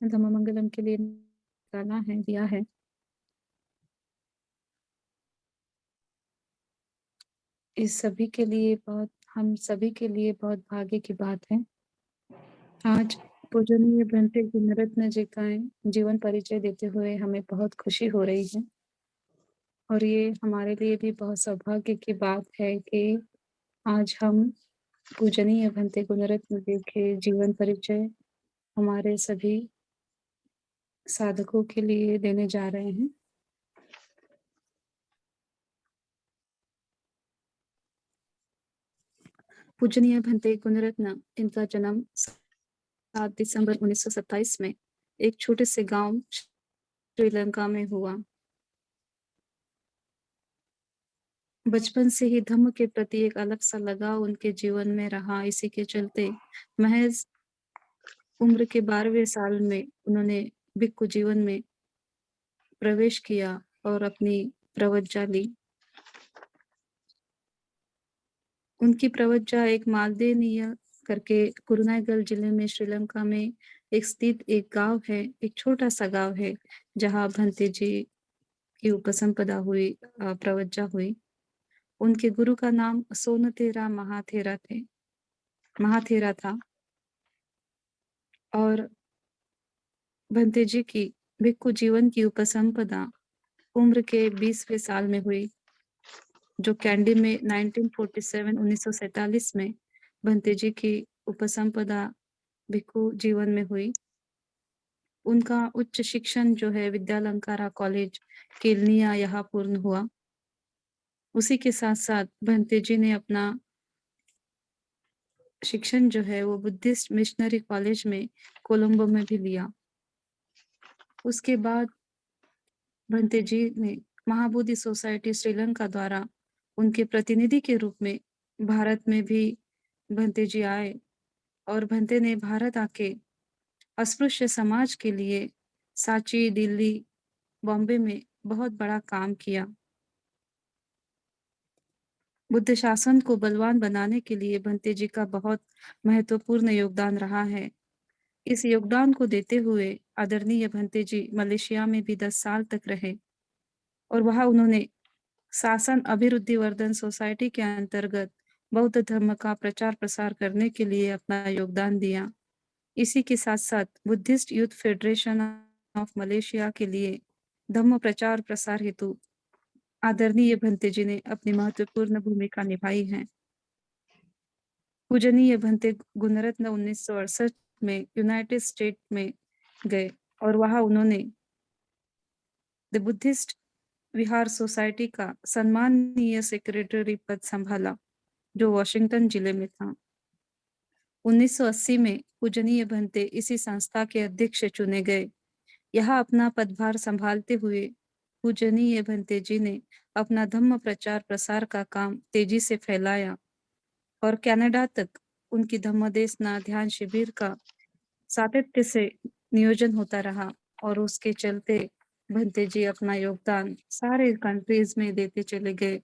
धम्ममंगलम के लिए निकाला है, दिया है। इस सभी के लिए बहुत हम सभी के लिए बहुत भाग्य की बात है। आज पूजनीय भंते गुणरत्न जी का जीवन परिचय देते हुए हमें बहुत खुशी हो रही है और ये हमारे लिए भी बहुत सौभाग्य की बात है कि आज हम पूजनीय भंते गुणरत्न जी के जीवन परिचय हमारे सभी साधकों के लिए देने जा रहे हैं। पूजनीय भंते गुणरत्न, इनका जन्म 7 दिसंबर 1927 में एक छोटे से गांव श्रीलंका में हुआ। बचपन से ही धम्म के प्रति एक अलग सा लगाव उनके जीवन में रहा। इसी के चलते महज उम्र के 12वें साल में उन्होंने भिक्खु जीवन में प्रवेश किया और अपनी प्रवज्जा ली। उनकी प्रवज्जा एक मालदेनीय करके कुरुनागल जिले में श्रीलंका में एक स्थित एक गांव है, एक छोटा सा गांव है जहां भंते जी की उपसंपदा हुई, प्रवज्जा हुई। उनके गुरु का नाम सोनतेरा महाथेरा था और भंते जी की भिक्खु जीवन की उपसंपदा उम्र के 20वें साल में हुई, जो कैंडी में 1947 में भंते जी की उपसंपदा भिक्खु जीवन में हुई। उनका उच्च शिक्षण जो है विद्यालंकारा कॉलेज केलनिया यहाँ पूर्ण हुआ। उसी के साथ साथ भंते जी ने अपना शिक्षण जो है वो बुद्धिस्ट मिशनरी कॉलेज में कोलंबो में भी लिया। उसके बाद भंते जी ने महाबोधि सोसाइटी श्रीलंका द्वारा उनके प्रतिनिधि के रूप में भारत में भी भंते जी आए और भंते ने भारत आके अस्पृश्य समाज के लिए सांची, दिल्ली, बॉम्बे में बहुत बड़ा काम किया। बुद्ध शासन को बलवान बनाने के लिए भंते जी का बहुत महत्वपूर्ण योगदान रहा है। इस योगदान को देते हुए आदरणीय भंते जी मलेशिया में भी 10 साल तक रहे और वहां उन्होंने शासन अभिवृद्धि वर्धन सोसाइटी के अंतर्गत बौद्ध धर्म का प्रचार प्रसार करने के लिए अपना योगदान दिया। इसी के साथ साथ Buddhist youth federation of Malaysia के लिए धम्म प्रचार प्रसार हेतु आदरणीय भंते जी ने अपनी महत्वपूर्ण भूमिका निभाई है। पूजनीय भंते गुणरत्न 1968 में यूनाइटेड स्टेट में गए और वहां उन्होंने द बुद्धिस्ट विहार सोसाइटी का सम्माननीय सेक्रेटरी पद संभाला, जो वॉशिंगटन जिले में था। 1980 में पूजनीय भंते इसी संस्था के अध्यक्ष चुने गए। यहाँ अपना पदभार संभालते हुए पूजनीय भंते जी ने अपना धम्म प्रचार प्रसार का काम तेजी से फैलाया और कनाडा तक उनकी धम्मदेसना ध्यान शिविर का सातत्य से नियोजन होता रहा और उसके चलते भंते जी अपना योगदान सारे कंट्रीज में देते चले गए।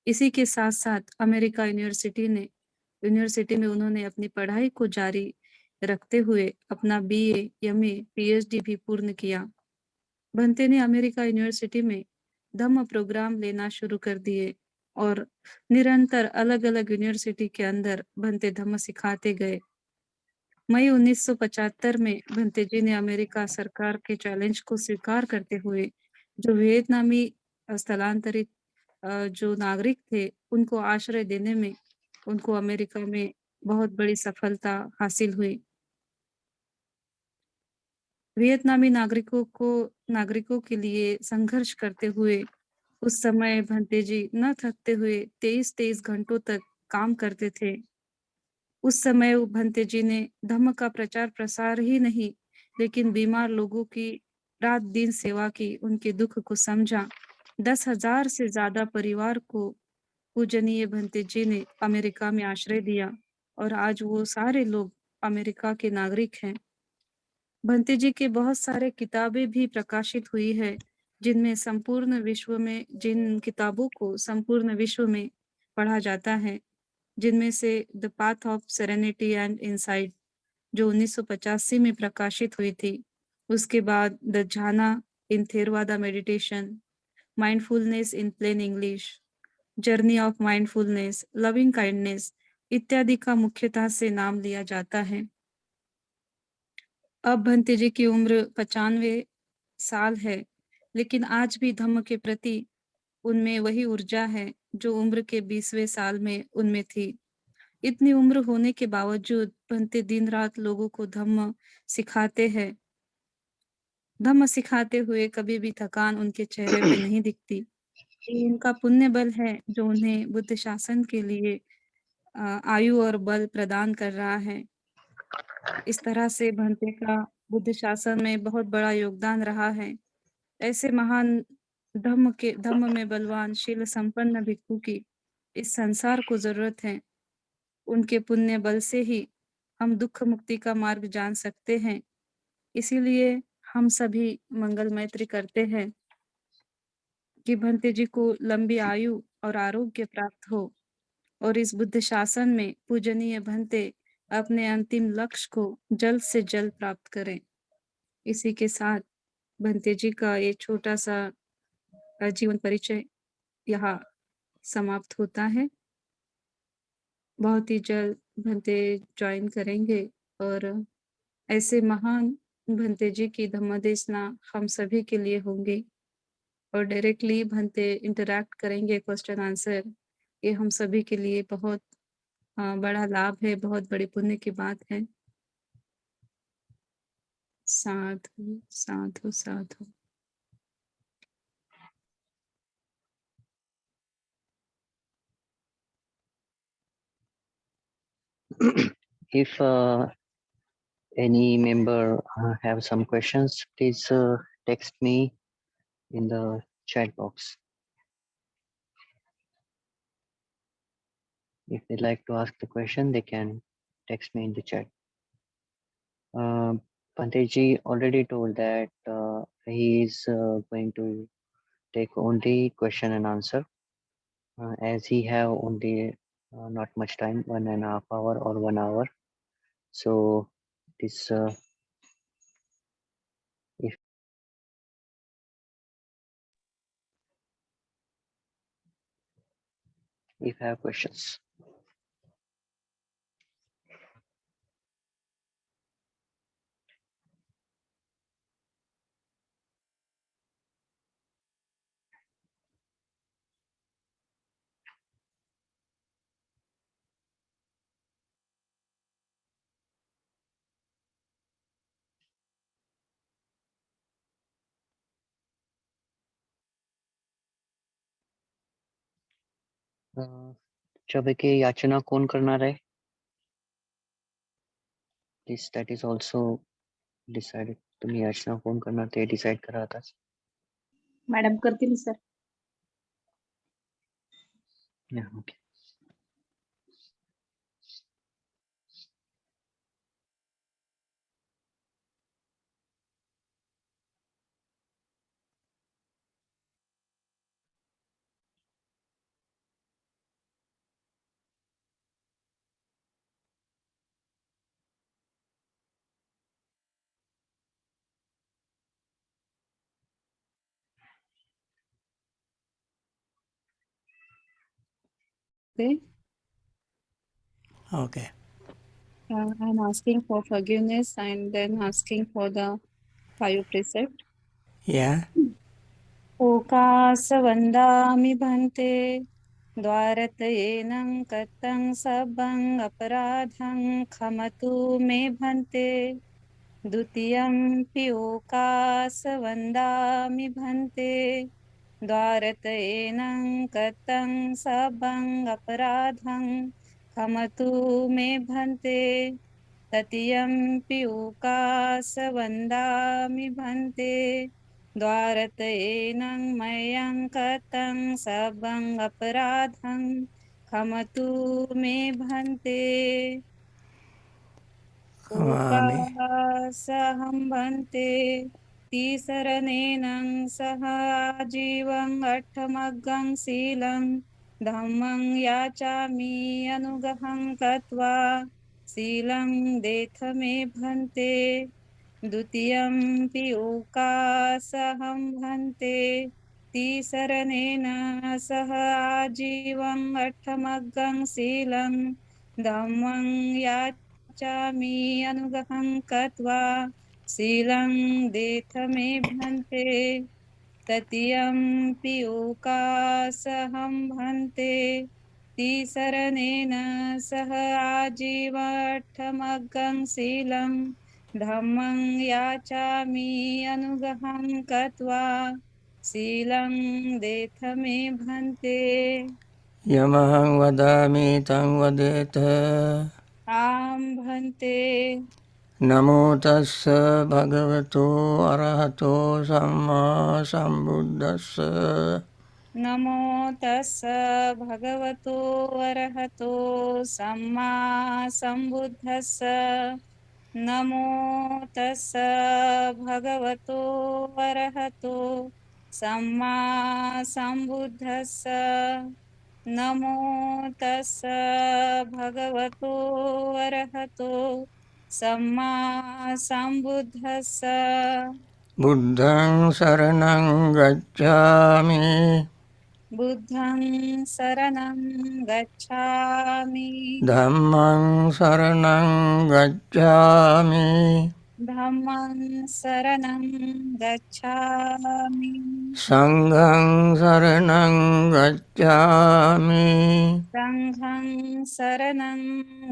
इसी के साथ साथ अमेरिका यूनिवर्सिटी में उन्होंने अपनी पढ़ाई को जारी रखते हुए अपना बीए, एमए, पीएचडी भी पूर्ण किया। भंते ने अमेरिका यूनिवर्सिटी में धम्म प्रोग्राम लेना शुरू कर दिए और निरंतर अलग-अलग यूनिवर्सिटी के अंदर भंते धम्म सिखाते गए। मई 1975 में भंते जी ने अमेरिका सरकार के चैलेंज को स्वीकार करते हुए जो वियतनामी स्थलांतरित जो नागरिक थे उनको आश्रय देने में उनको अमेरिका में बहुत बड़ी सफलता हासिल हुई। वियतनामी नागरिकों के लिए संघर्ष करते हुए उस समय भंते जी न थकते हुए 23-23 घंटों तक काम करते थे। उस समय भंते जी ने धम्म का प्रचार प्रसार ही नहीं, लेकिन बीमार लोगों की रात दिन सेवा की, उनके दुख को समझा। 10,000 से ज्यादा परिवार को पूजनीय भंते जी ने अमेरिका में आश्रय दिया और आज वो सारे लोग अमेरिका के नागरिक हैं। भंते जी के बहुत सारे किताबें भी प्रकाशित हुई है, जिन किताबों को संपूर्ण विश्व में पढ़ा जाता है, जिनमें से the path of serenity and insight जो 1985 में प्रकाशित हुई थी, उसके बाद the jhana in Theravada meditation, mindfulness in plain English, journey of mindfulness, loving kindness इत्यादि का मुख्यतः से नाम लिया जाता है। अब भंते जी की उम्र 95 साल है, लेकिन आज भी धम्म के प्रति उनमें वही ऊर्जा है जो उम्र के 20वें साल में उनमें थी। इतनी उम्र होने के बावजूद भंते दिन-रात लोगों को धम्म सिखाते हैं। धम्म सिखाते हुए कभी भी थकान उनके चेहरे पे नहीं दिखती। ये उनका पुण्य बल है जो उन्हें बुद्ध शासन के लिए आयु और बल प्रदान कर रहा है। इस तरह से भंते का बुद्ध शासन में बहुत बड़ा योगदान रहा है। ऐसे महान धम्म में बलवान शील संपन्न भिक्षु की इस संसार को ज़रूरत है। उनके पुण्य बल से ही हम दुःख मुक्ति का मार्ग जान सकते हैं। इसीलिए हम सभी मंगल मैत्री करते हैं कि भंते जी को लंबी आयु और आरोग्य प्राप्त हो और इस बुद्ध शासन में पूजनीय भंते अपने अंतिम लक्ष्य को जल्द से जल्द प्राप्त करें। इसी के साथ भंते जी का ये छोटा-सा जीवन परिचय यहाँ समाप्त होता है। बहुत ही जल्द भंते जॉइन करेंगे और ऐसे महान भंते जी की धम्मदेशना हम सभी के लिए होंगी और डायरेक्टली भंते इंटरैक्ट करेंगे क्वेश्चन आंसर। ये हम सभी के लिए बहुत बड़ा लाभ है, बहुत बड़ी पुण्य की बात है। साधु, साधु, साधु। If any member have some questions, please text me in the chat box. If they'd like to ask the question, they can text me in the chat. Panteji already told that he is going to take only question and answer, as he have only not much time, 1.5 hour or 1 hour. So this if have questions. जब के याचना कौन करना रहे? This that is also decided. तुम्ही याचना कौन करणार ते डिसाइड करा आता. मॅडम करतील sir. Yeah, okay. Okay. Okay. I'm asking for forgiveness and then asking for the 5 precept. Yeah. ओकासवन्दामि भन्ते द्वारतयेनं कतं सबं अपराधं क्षमतु मे भन्ते द्वितीयंपि ओकासवन्दामि भन्ते द्वारतयेनं कतं सबं अपराधं क्षमतु मे भन्ते तृतीयंपि ओकासवन्दामि भन्ते द्वारतयेनं मयं कतं सबं अपराधं क्षमतु मे भन्ते Amami. ओकासहं भन्ते तिसरनेनं सह आजीवं अट्ठमग्गं शीलं धम्मं याचामि अनुगहं कृत्वा शीलं देथ मे भन्ते द्वितीयं पियोकासहं भन्ते तीसरनेन सह आजीवम् अठमग्गं शीलं धम्मं याचामि अनुगहं कृत्वा शीलं देथ मे भन्ते तृतीयं पियोकासहं भन्ते तीसरनेन सह आजीवमठमग्गं शीलं धम्मं याचामि अनुगहं कृत्वा शीलं देथ मे भन्ते यमहं वदामि तं वदेत आं भन्ते नमो तस्स भगवतो अरहतो सम्मा सम्बुद्धस्स नमो तस्स भगवतो अरहतो सम्मा सम्बुद्धस्स नमो तस्स भगवतो अरहतो सम्मा सम्बुद्धस्स नमो तस्स भगवतो अरहतो सम्मा सम्बुद्धस्स बुद्धं शरणं गच्छामि बुद्धं शरणं गच्छामि धम्मं शरणं गच्छामि धम्मं शरणं गच्छामि संघं शरणं गच्छामि संघं शरणं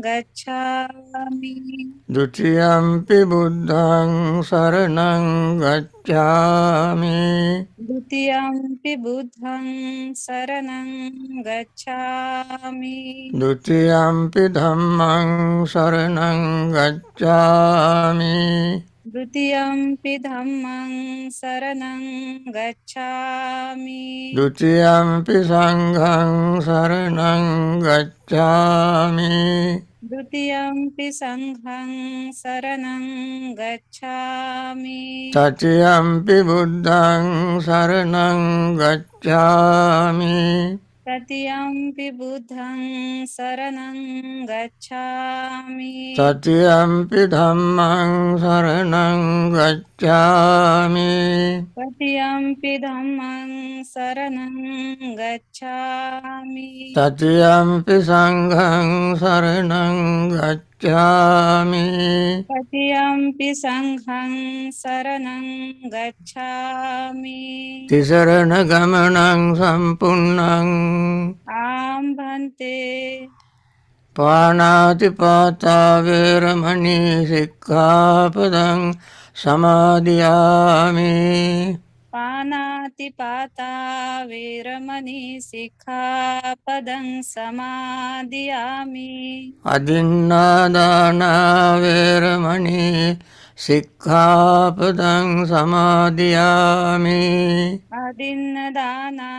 गच्छामि द्वितीयंपि बुद्धं शरणं गच्छामि द्वितीयंपि बुद्धं शरणं गच्छामि द्वितीयंपि धम्मं शरणं गच्छामि द्वितीयंपि धम्मं शरणं गच्छामि द्वितीयंपि संघं शरणं गच्छामि द्वितीयंपि संघं शरणं गच्छामि तृतीयंपि बुद्धं शरणं गच्छामि तृतीयंपि बुद्धं शरणं गच्छामि तृतीयंपि धम्मं शरणं गच्छामि तृतीयंपि धम्मं शरणं गच्छामि तृतीयंपि संघं शरणं गच्छामि तृतीयंपि संघं शरणं गच्छामि तिसरणगमनं सम्पूर्णं आं भन्ते पाणातिपाता वेरमणि सिक्खापदं समादियामि पानातिपाता वेरमणि सिक्खापदं समादियामि अदिन्नादाना वेरमणि सिक्खापदं समादियामि अदिन्नदाना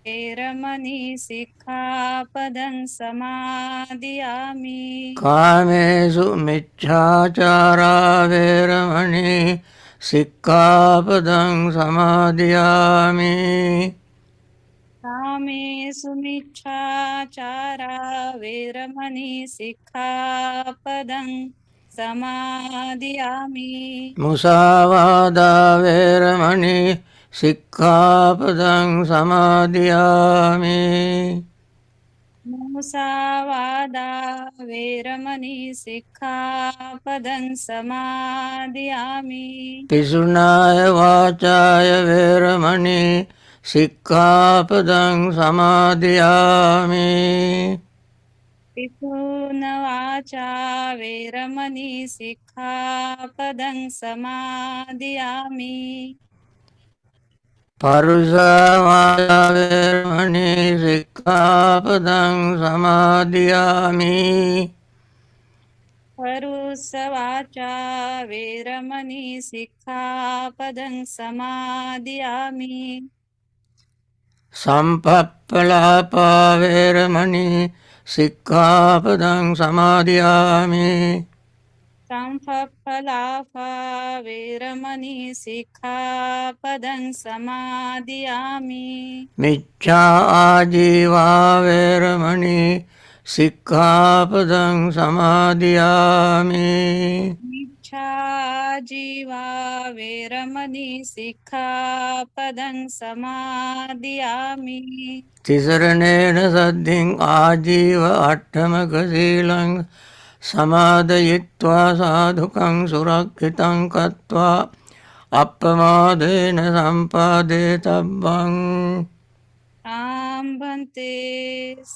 वेरमणि सिक्खापदं समादियामि कामेषु मिच्छाचारा वेरमणि सिक्खापदं समादियामि कामेषु मिच्छाचारा वेरमणि सिक्खापदं समादियामि मुसावादा वेरमणि सिक्खापदं समादियामि मुसावादा वेरमणि सिक्खापदं समादियामि पिशुनाय वाचाय वेरमणि सिक्खापदं समादियामि पितूनवाचा वेरमणि सिक्खापदं समादियामि परुषवाचा वेरमणि सिक्खापदं समादियामि परुषवाचा वेरमणि सिक्खापदं समादियामि सम्पप्पलापा वेरमणि सिक्खापदं समादियामि संफलाफा वेरमणि सिक्खापदं समादियामि मिच्छा आजीवा वेरमणि सिक्खापदं समादियामि मिच्छाजीवा वेरमणि सिक्खापदं समादियामि तिसरणेन सद्धिं आजीव अट्टमकशीलं समादयित्वा साधुकं सुरक्षितं कृत्वा अपमादेन सम्पादितव्यम् आम्भन्ते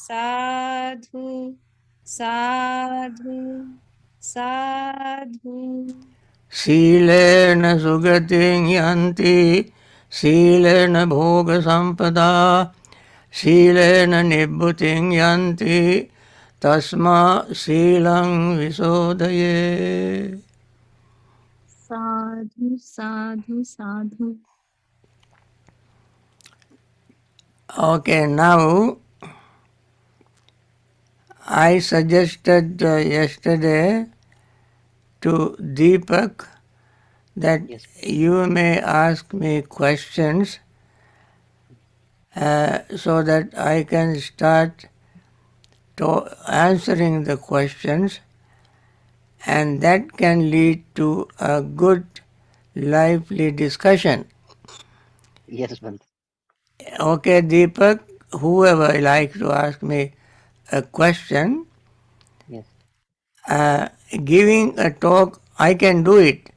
साधु साधु साधु शीलेन सुगतिं यन्ति शीलेन भोगसम्पदा शीलेन निभृतिं यन्ति तस्मा शीलं विशोधये. साधु साधु साधु. Okay, now I suggested yesterday to Deepak that Yes. you may ask me questions so that I can start to answering the questions, and that can lead to a good lively discussion. Yes, Bhante. Okay, Deepak, whoever likes to ask me a question, Yes. giving a talk, I can do it.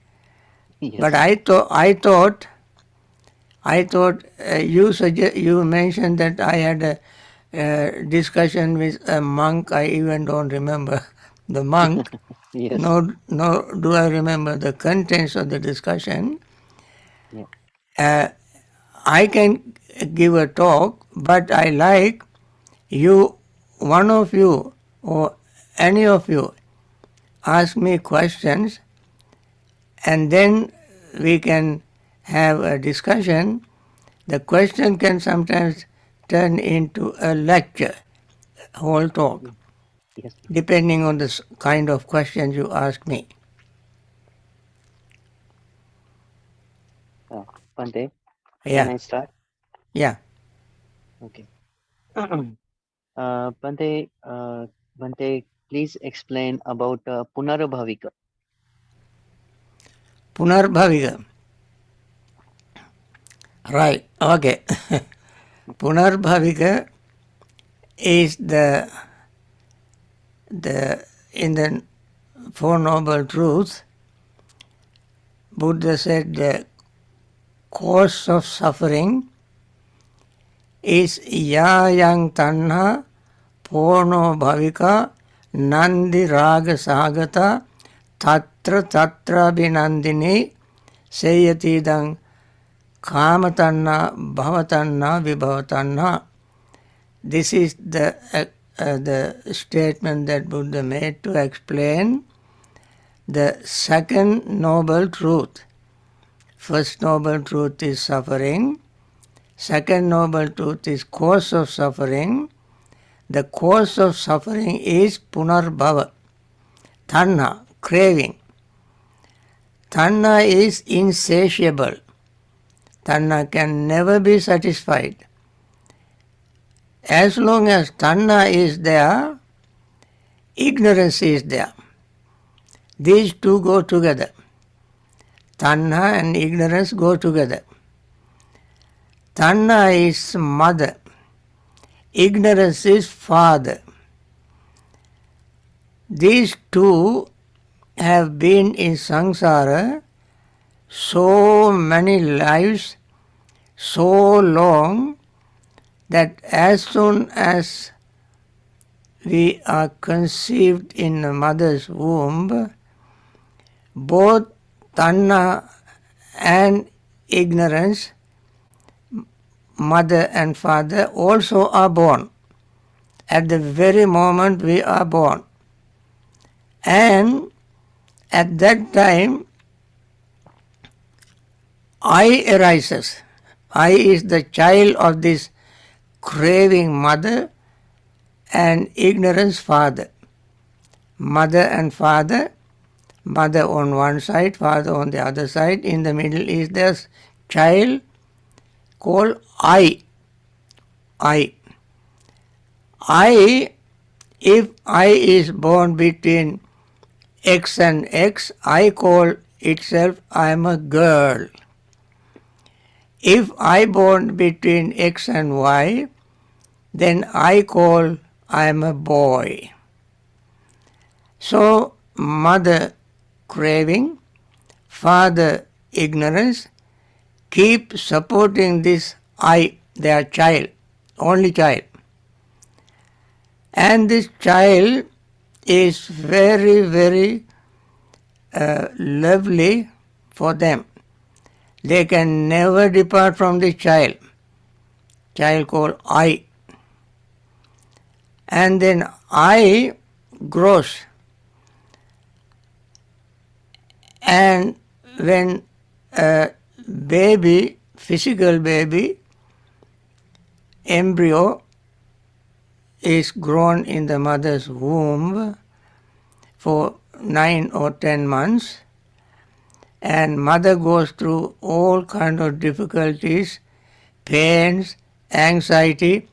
Yes. But I thought you mentioned that I had a discussion with a monk. I even don't remember the monk. Yes. No, do I remember the contents of the discussion. Yeah. I can give a talk, but I like you, one of you, or any of you, ask me questions, and then we can have a discussion. The question can sometimes turn into a lecture, whole talk, Yes. depending on the kind of questions you ask me. Bhante, Yeah. can I start? Yeah. Okay. Bhante, Bhante, please explain about Punarbhavika. Punarbhavika. Right. Okay. Punarbhavika is the in the Four Noble Truths, Buddha said the cause of suffering is yayang tanha porno bhavika nandi raga sagata tatra binandini seyatidang kamatanna bhavatanna vibhavatanna. This is the statement that Buddha made to explain the second noble truth. First noble truth is suffering. Second noble truth is cause of suffering. The cause of suffering is punarbhava, tanha, craving. Tanha is insatiable. Tanha can never be satisfied. As long as tanha is there, ignorance is there. These two go together. Tanha and ignorance go together. Tanha is mother. Ignorance is father. These two have been in samsara so many lives, so long, that as soon as we are conceived in the mother's womb, both tanha and ignorance, mother and father, also are born at the very moment we are born. And at that time, I arises. I is the child of this craving mother and ignorance father. Mother and father, mother on one side, father on the other side. In the middle is this child called I. I. I, if I is born between X and X, I call itself I am a girl. If I born between X and Y, then I call I am a boy. So mother craving, father ignorance, keep supporting this I, their child, only child. And this child is very, very lovely for them. They can never depart from this child called I. And then I grows. And when a baby, physical baby, embryo is grown in the mother's womb for 9 or 10 months, and mother goes through all kind of difficulties, pains, anxiety,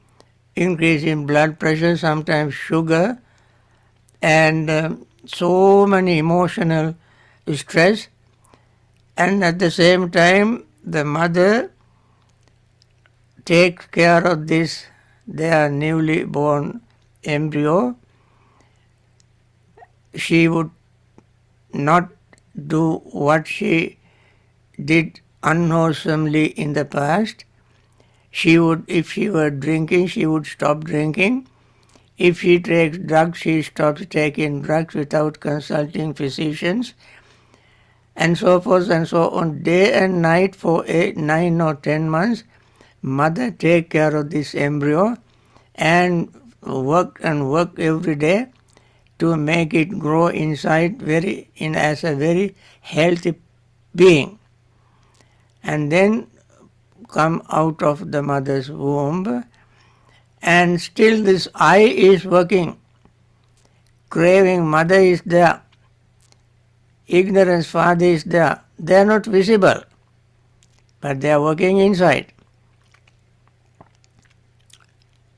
increase in blood pressure, sometimes sugar, and so many emotional stress. And at the same time, the mother takes care of this, their newly born embryo. She would not do what she did unwholesomely in the past. She would, if she were drinking, she would stop drinking. If she takes drugs, she stops taking drugs without consulting physicians, and so forth and so on. Day and night for 8, 9 or 10 months, mother take care of this embryo and work every day to make it grow inside as a very healthy being, and then come out of the mother's womb. And still this I is working. Craving mother is there. Ignorance father is there. They are not visible, but they are working inside.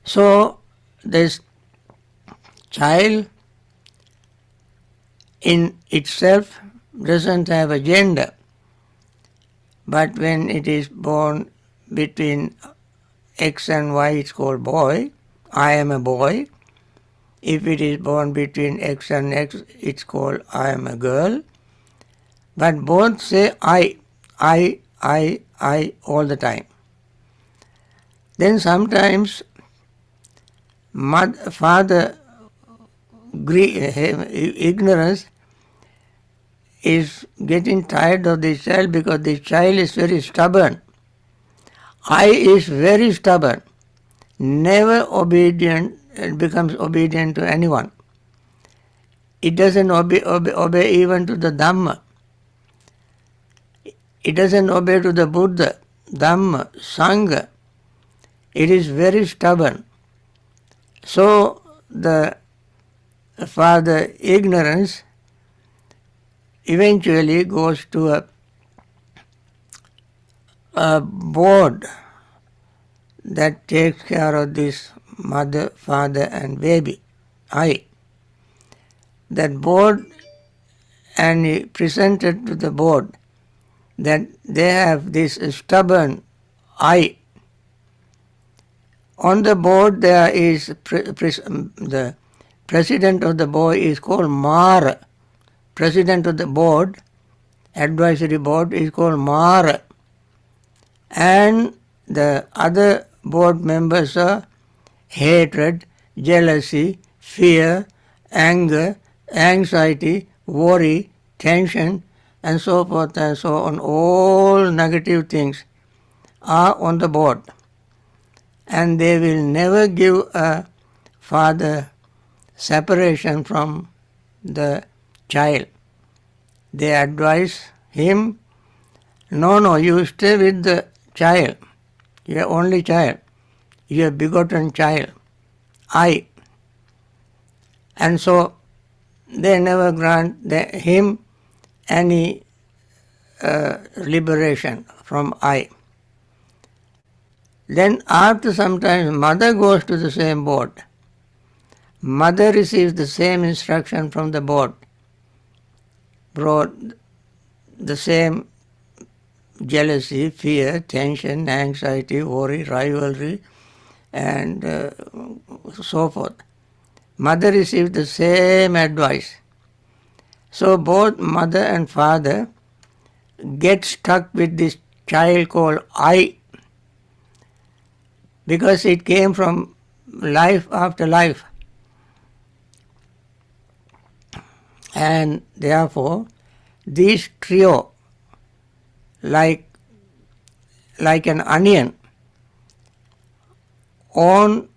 So this child in itself doesn't have a gender, but when it is born between X and Y, it's called boy. I am a boy. If it is born between X and X, it's called I am a girl. But both say I all the time. Then sometimes father ignorance is getting tired of this child because this child is very stubborn. I is very stubborn, never obedient, becomes obedient to anyone. It doesn't obey even to the Dhamma. It doesn't obey to the Buddha, Dhamma, Sangha. It is very stubborn. So the father ignorance eventually goes to a board that takes care of this mother, father and baby, I. That board, and he presented to the board that they have this stubborn I. On the board there is the president of the board is called Mara. President of the board, advisory board, is called Mara. And the other board members are hatred, jealousy, fear, anger, anxiety, worry, tension, and so forth and so on. All negative things are on the board. And they will never give a father separation from the child. They advise him, no, you stay with the child, your only child, your begotten child, I. And so they never grant him any liberation from I. Then after some time, mother goes to the same board. Mother receives the same instruction from the board. brought the same jealousy, fear, tension, anxiety, worry, rivalry, and so forth. Mother received the same advice. So both mother and father get stuck with this child called I, because it came from life after life. And therefore, this trio, like an onion, on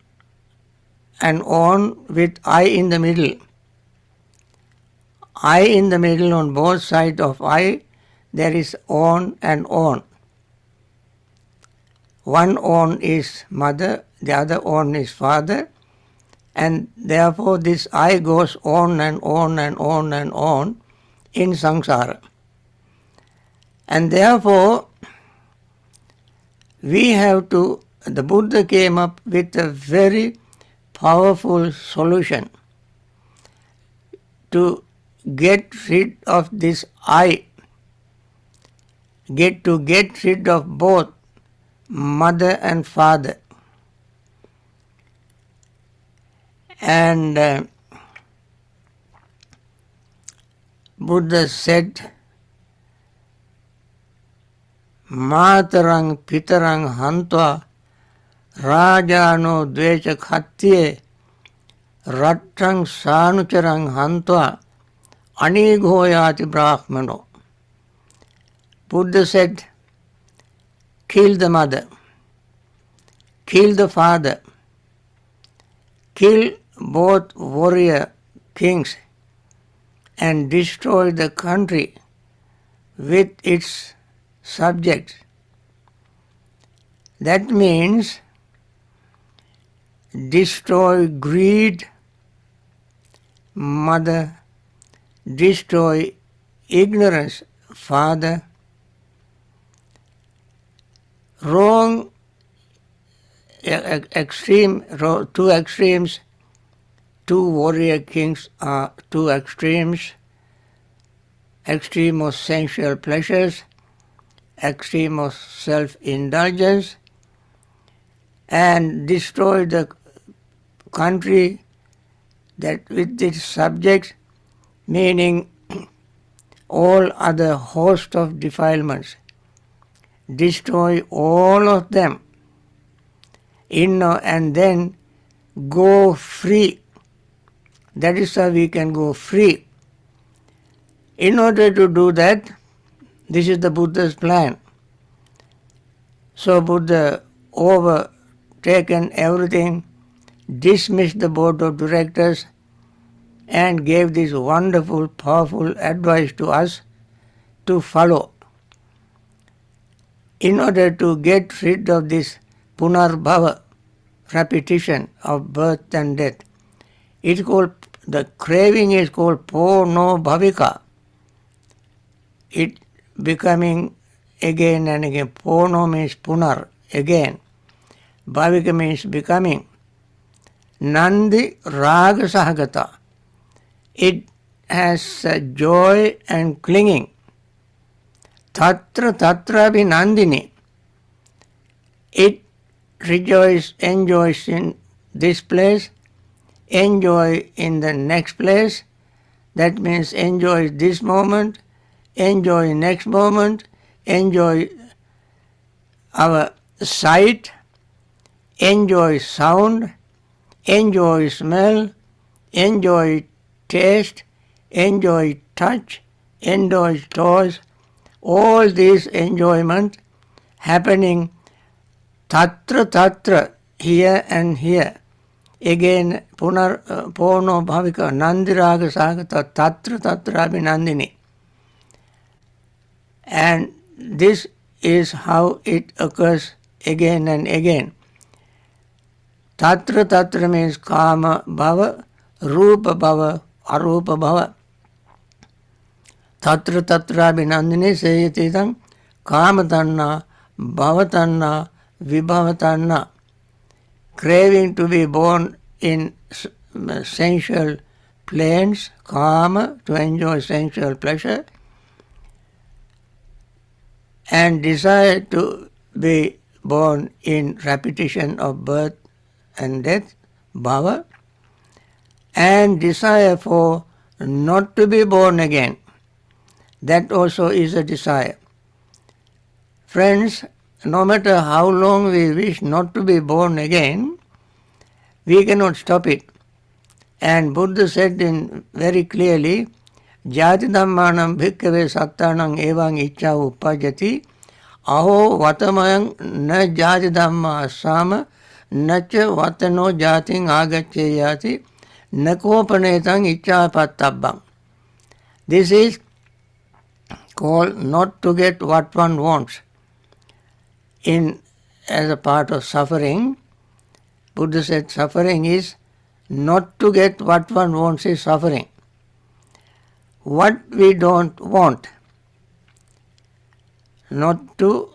and on with I in the middle. I in the middle, on both sides of I, there is on and on. One on is mother, the other on is father, and therefore this I goes on and on and on and on in samsara. And therefore, the Buddha came up with a very powerful solution to get rid of this I, get rid of both mother and father. And Buddha said, Matarang pitarang hantva rajano dvecha khatye ratrang sanucharang hantva anighoyati brahmano. Buddha said, kill the mother, kill the father, kill both warrior kings, and destroy the country with its subjects. That means destroy greed, mother, destroy ignorance, father. Wrong, extreme, two extremes, two warrior kings are two extremes, extreme of sensual pleasures, extreme of self-indulgence, and destroy the country that with its subjects, meaning all other host of defilements. Destroy all of them, and then go free. That is how we can go free. In order to do that, this is the Buddha's plan. So Buddha overtaken everything, dismissed the board of directors, and gave this wonderful, powerful advice to us to follow. In order to get rid of this punarbhava, repetition of birth and death, the craving is called pono bhavika. It becoming again and again. Pono means punar, again. Bhavika means becoming. Nandi raga sahagata. It has joy and clinging. Tatra bhi nandini. It enjoys in this place, enjoy in the next place. That means enjoy this moment, enjoy next moment, enjoy our sight, enjoy sound, enjoy smell, enjoy taste, enjoy touch, enjoy toys. All these enjoyment happening tatra, here and here. Again, pono bhavika, nandiraga sagata, tatra abhinandini. And this is how it occurs again and again. Tatra means kama bhava, rupa bhava, arupa bhava. Tatra abhinandini seyatidam kamatanna, bhavatanna, vibhavatanna. Craving to be born in sensual planes, calm, to enjoy sensual pleasure, and desire to be born in repetition of birth and death, bhava, and desire for not to be born again, that also is a desire. Friends, no matter how long we wish not to be born again, we cannot stop it. And Buddha said in very clearly, Jati dhammanam bhikkhave sattanam evang ichcha uppajjati aho vatamayang na jati dhamma asama na cha vatano jating agaccheyati nakopanetang ichcha pattabbam. This is called not to get what one wants. As a part of suffering, Buddha said suffering is not to get what one wants is suffering. What we don't want, not to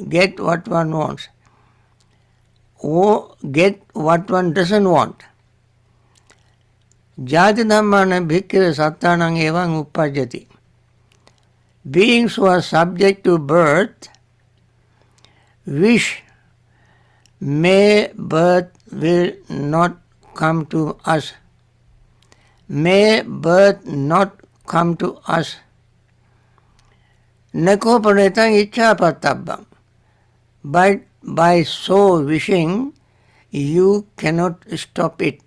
get what one wants, or get what one doesn't want. Jati dhammana bhikkhave sattanam evang uppajjati. Beings who are subject to birth wish may birth will not come to us. May birth not come to us. Nakopanetang ichcha pattabbam. But by so wishing, you cannot stop it.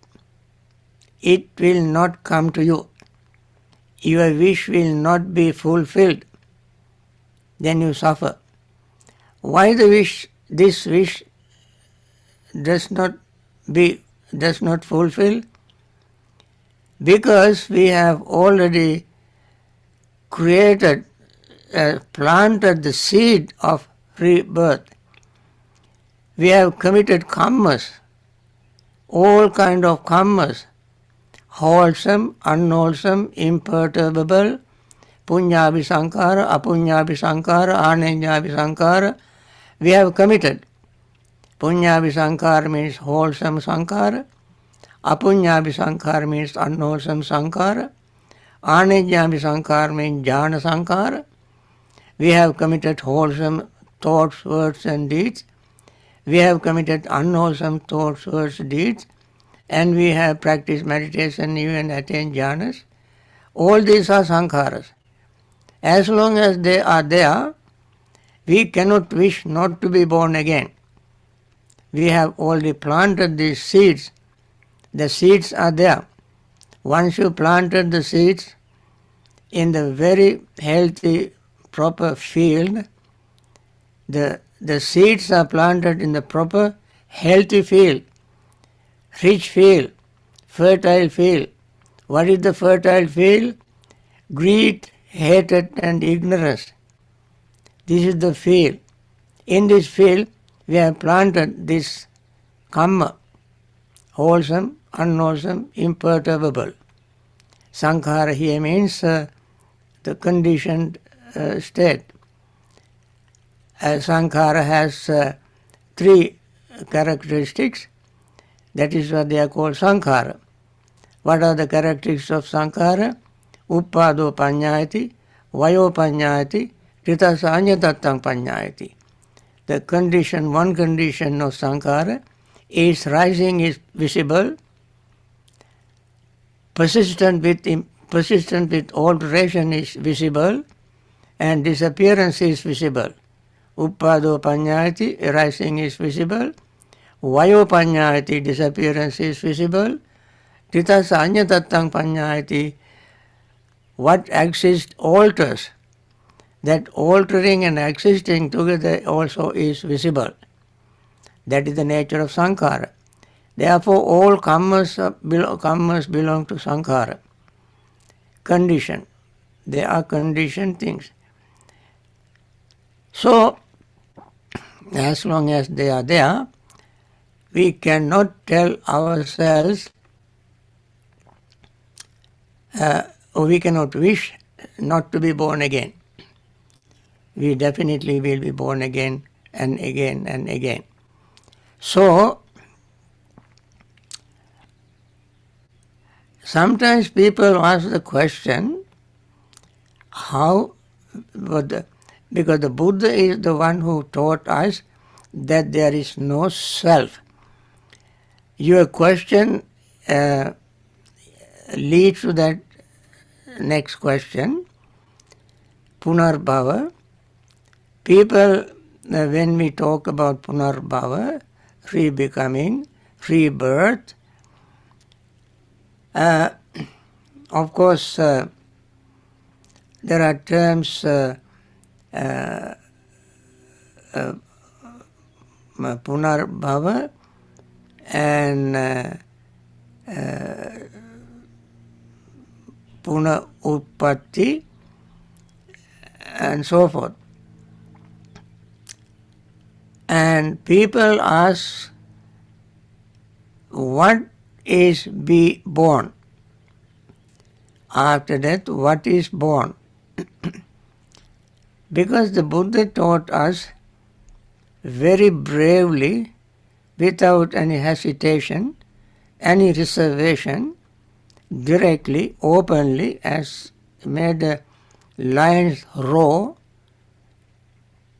It will not come to you. Your wish will not be fulfilled. Then you suffer. Why this wish does not fulfill? Because we have already planted the seed of rebirth. We have committed karmas, all kind of karmas, wholesome, unwholesome, imperturbable, punyabhi sankara, apunyabhi sankara, anenjabhi sankara. We have committed. Punyabhi sankara means wholesome sankara, apunyabhi sankara means unwholesome sankara, anenjabhi sankara means jhana sankara. We have committed wholesome thoughts, words and deeds. We have committed unwholesome thoughts, words, deeds, and we have practiced meditation, even attained jhanas. All these are sankharas. As long as they are there, we cannot wish not to be born again. We have already planted these seeds. The seeds are there. Once you planted the seeds in the very healthy, proper field, the seeds are planted in the proper, healthy field, rich field, fertile field. What is the fertile field? Greed, hatred and ignorance. This is the field. In this field, we have planted this karma, wholesome, unwholesome, imperturbable. Sankhara here means the conditioned state. Sankhara has three characteristics. That is what they are called sankhara. What are the characteristics of sankhara? Uppado panyayati, vayo panyayati, ritasa anyatattang panyayati. The condition, one condition of sankhara is rising is visible, persistent with alteration is visible, and disappearance is visible. Uppado panyayati, rising is visible. Vayo panyayati, disappearance is visible. Titasa anyatattang panyayati, what exists alters. That altering and existing together also is visible. That is the nature of sankhara. Therefore, all karmas belong to sankhara. Condition. They are conditioned things. So, as long as they are there, we cannot tell ourselves, or we cannot wish not to be born again. We definitely will be born again and again and again. So, Sometimes people ask the question, how, because the Buddha is the one who taught us that there is no self. Your question leads to that next question, Punarbhava. People, when we talk about Punarbhava, rebecoming, rebirth, of course, there are terms Punarbhava and Puna Utpatti and so forth. And people ask, what is be born? After that, what is born? Because the Buddha taught us very bravely, without any hesitation, any reservation, directly, openly, as made the lions roar,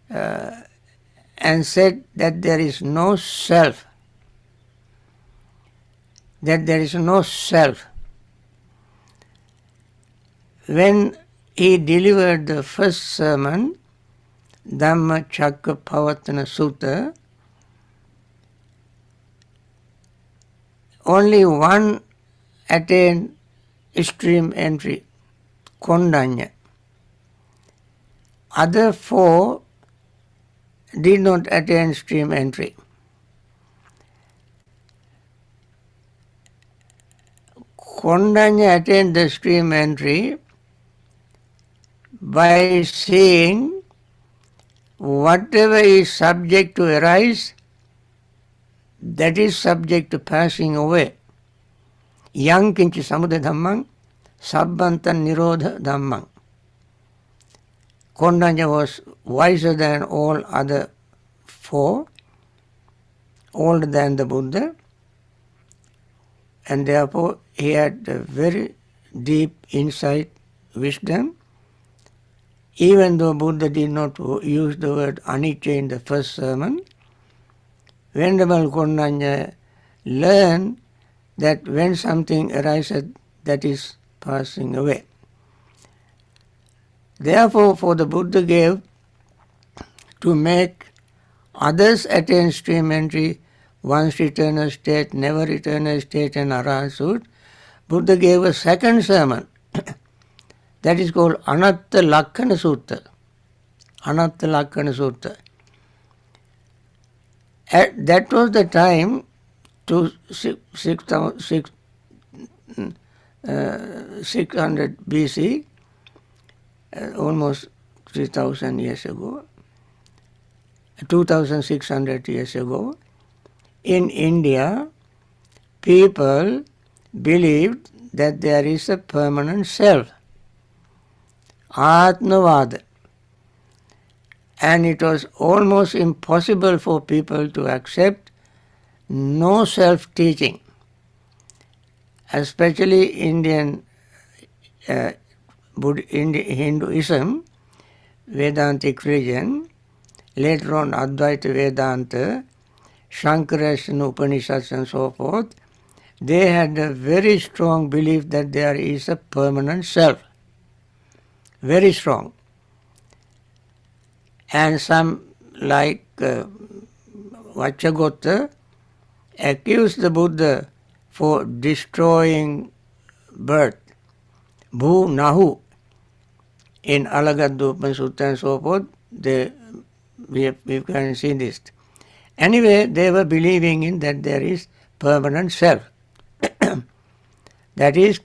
and said that there is no self, that there is no self. When he delivered the first sermon, Dhamma Chakka Pavatana Sutta, only one attained stream entry, Kondanya. Other four did not attain stream entry. Kondanya attained the stream entry by saying whatever is subject to arise, that is subject to passing away. Yang kinchi samudaya dhammang, sabbantan nirodha dhammang. Kondanya was wiser than all other four, older than the Buddha, and therefore he had a very deep insight, wisdom. Even though Buddha did not use the word anicca in the first sermon, Venerable Kondanya learned that when something arises, that is passing away. Therefore, for the Buddha gave to make others attain stream entry, once eternal state, never eternal state, and Arahanthood, Buddha gave a second sermon that is called Anatta Lakkana Sutta. Anatta Lakkana Sutta. That was the time to 600 BC, almost 3,000 years ago, 2,600 years ago. In India, people believed that there is a permanent self, Atmavada. And it was almost impossible for people to accept no self-teaching, especially Indian Hinduism, Vedantic religion, later on Advaita Vedanta, Shankaracharya Upanishads and so forth. They had a very strong belief that there is a permanent self, very strong. And some, like Vacchagotta, accused the Buddha for destroying birth, Bhu Nahu, in Alagaddupan Sutta and so forth. We can see this. Anyway, they were believing in that there is permanent self. That is,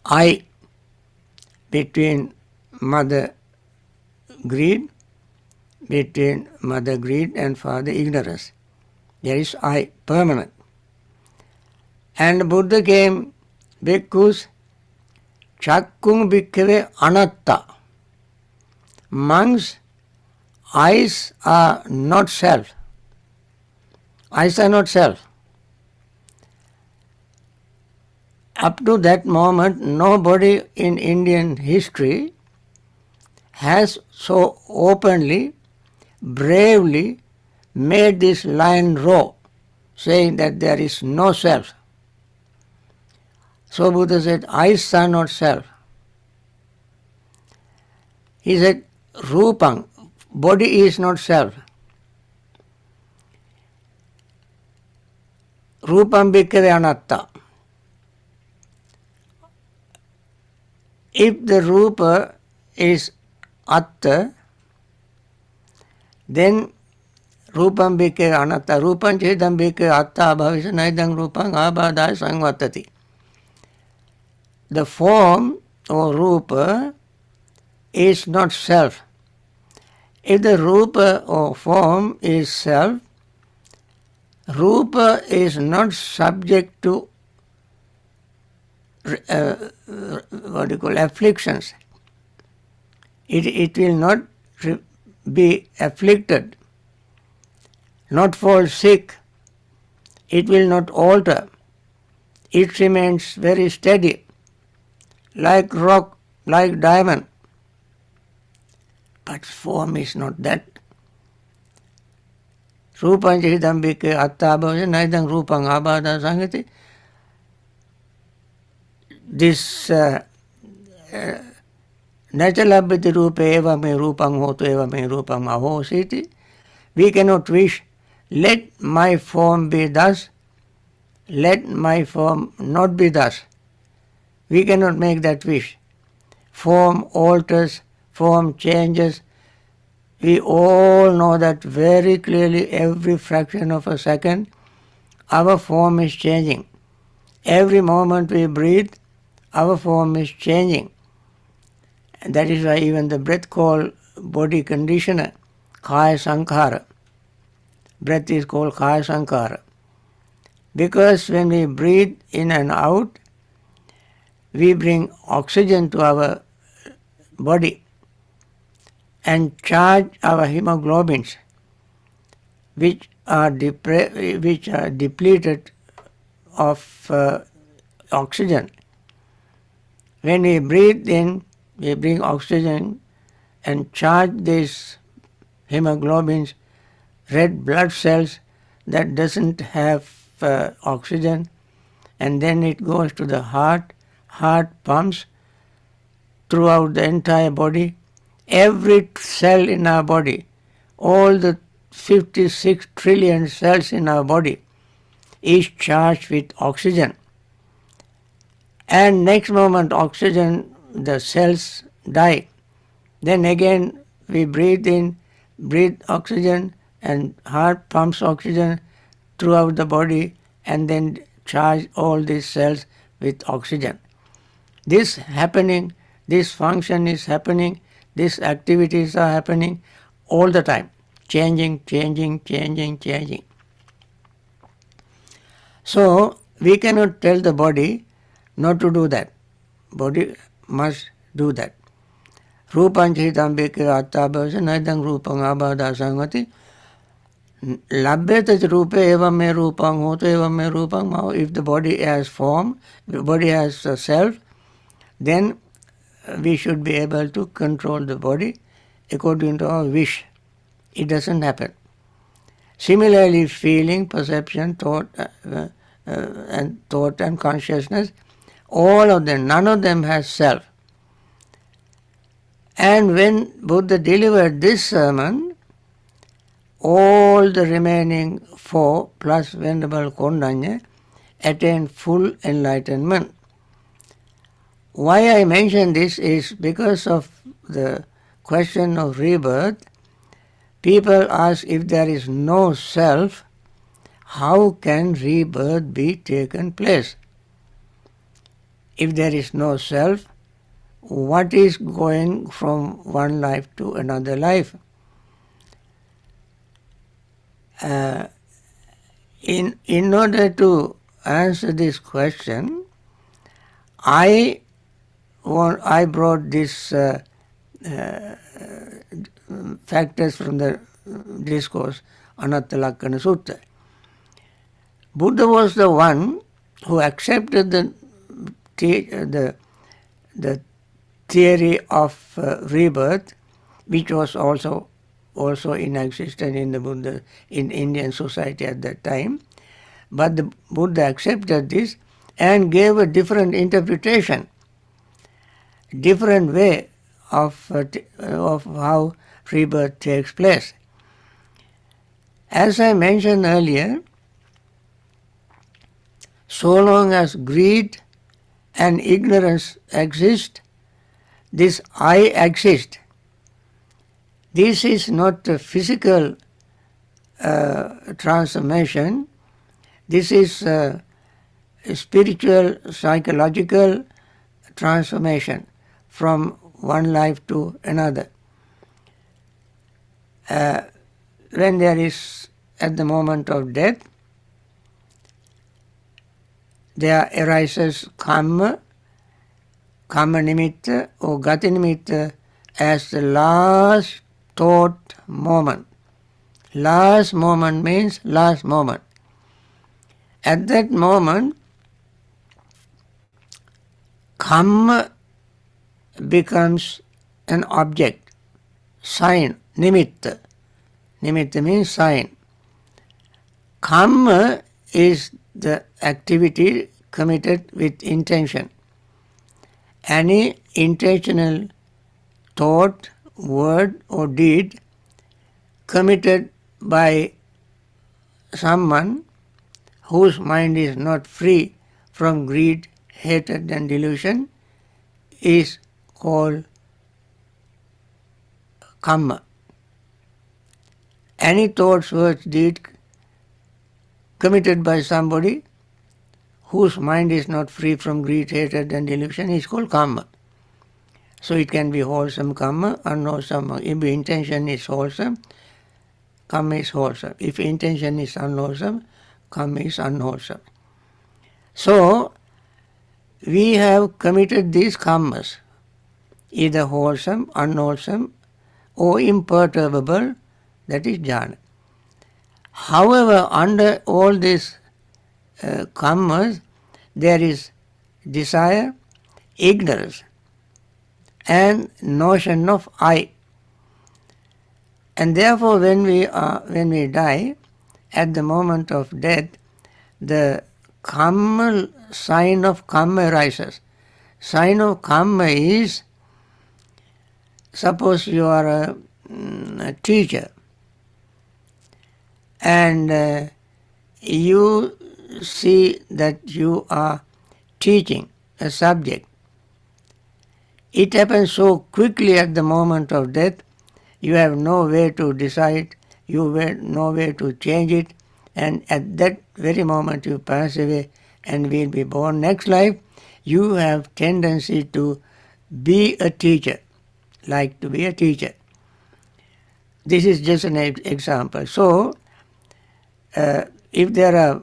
I, between mother greed, between mother greed and father ignorance. There is I, permanent. And Buddha came, bhikkhus, chakkung bhikkhave anatta. Monks, eyes are not self. Eyes are not self. Up to that moment, nobody in Indian history has so openly, bravely made this line raw, saying that there is no self. So Buddha said, eyes are not self. He said, Rupang, body is not self. Rupam bhikkhave anatta. If the Rupa is Atta, then Rupam bhikkhave anatta. Rupam chedam bhikkhave atta bhavisa naidam rupam abhadaya sangvatati. The form or Rupa is not self. If the Rupa or form is self, Rupa is not subject to afflictions. It will not be afflicted, not fall sick. It will not alter. It remains very steady, like rock, like diamond. But form is not that. Rupam chidam bhikkhave atta bhavya naidam rupam abhada sangati. This Nachalabhyati rupe eva me rupam hotu eva me rupam ahositi. We cannot wish, let my form be thus, let my form not be thus. We cannot make that wish. Form alters, form changes. We all know that very clearly. Every fraction of a second, our form is changing. Every moment we breathe, our form is changing. And that is why even the breath called body conditioner, kaya sankhara. Breath is called kaya sankhara. Because when we breathe in and out, we bring oxygen to our body and charge our hemoglobins, which are depleted of oxygen. When we breathe in, we bring oxygen and charge these hemoglobins, red blood cells that doesn't have oxygen, and then it goes to the heart. Heart pumps throughout the entire body. Every cell in our body, all the 56 trillion cells in our body is charged with oxygen. And next moment oxygen, the cells die. Then again we breathe in, breathe oxygen, and heart pumps oxygen throughout the body and then charge all these cells with oxygen. This happening, this function is happening, these activities are happening all the time, changing. So we cannot tell the body not to do that. Body must do that. Rupam chitam bhikkhave atta bhavasa naidam rupam abhada sangati. Labhyata rupe evam me rupam hotu evam me rupam. Now if the body has form, the body has a self, then we should be able to control the body according to our wish. It doesn't happen. Similarly, feeling, perception, thought and consciousness, all of them, none of them has self. And when Buddha delivered this sermon, all the remaining four plus Venerable Kondanya attained full enlightenment. Why I mention this is because of the question of rebirth. People ask, if there is no self, how can rebirth be taken place? If there is no self, what is going from one life to another life? In order to answer this question, I brought these factors from the discourse Anatta Lakkana Sutta. Buddha was the one who accepted the the theory of rebirth, which was also in existence in the Buddha in Indian society at that time. But the Buddha accepted this and gave a different interpretation, different way of how rebirth takes place. As I mentioned earlier, so long as greed and ignorance exist, this I exist. This is not a physical transformation. This is a spiritual, psychological transformation from one life to another. When there is, at the moment of death, there arises karma nimitta or gati nimitta as the last thought moment. Last moment means last moment. At that moment, karma becomes an object, sign, nimitta. Nimitta means sign. Karma is the activity committed with intention. Any intentional thought, word or deed committed by someone whose mind is not free from greed, hatred and delusion is called karma. Any thoughts, words, deed committed by somebody whose mind is not free from greed, hatred and delusion is called karma. So it can be wholesome karma, unwholesome. If intention is wholesome, karma is wholesome. If intention is unwholesome, karma is unwholesome. So we have committed these karmas, either wholesome, unwholesome or imperturbable, that is jhana. However, under all these karmas, there is desire, ignorance and notion of I. And therefore when we die, at the moment of death, the karma, sign of karma arises. Sign of karma is, suppose you are a teacher and you see that you are teaching a subject. It happens so quickly at the moment of death, you have no way to decide, you have no way to change it, and at that very moment you pass away and will be born next life. You have tendency to be a teacher, like to be a teacher. This is just an example. So, if there are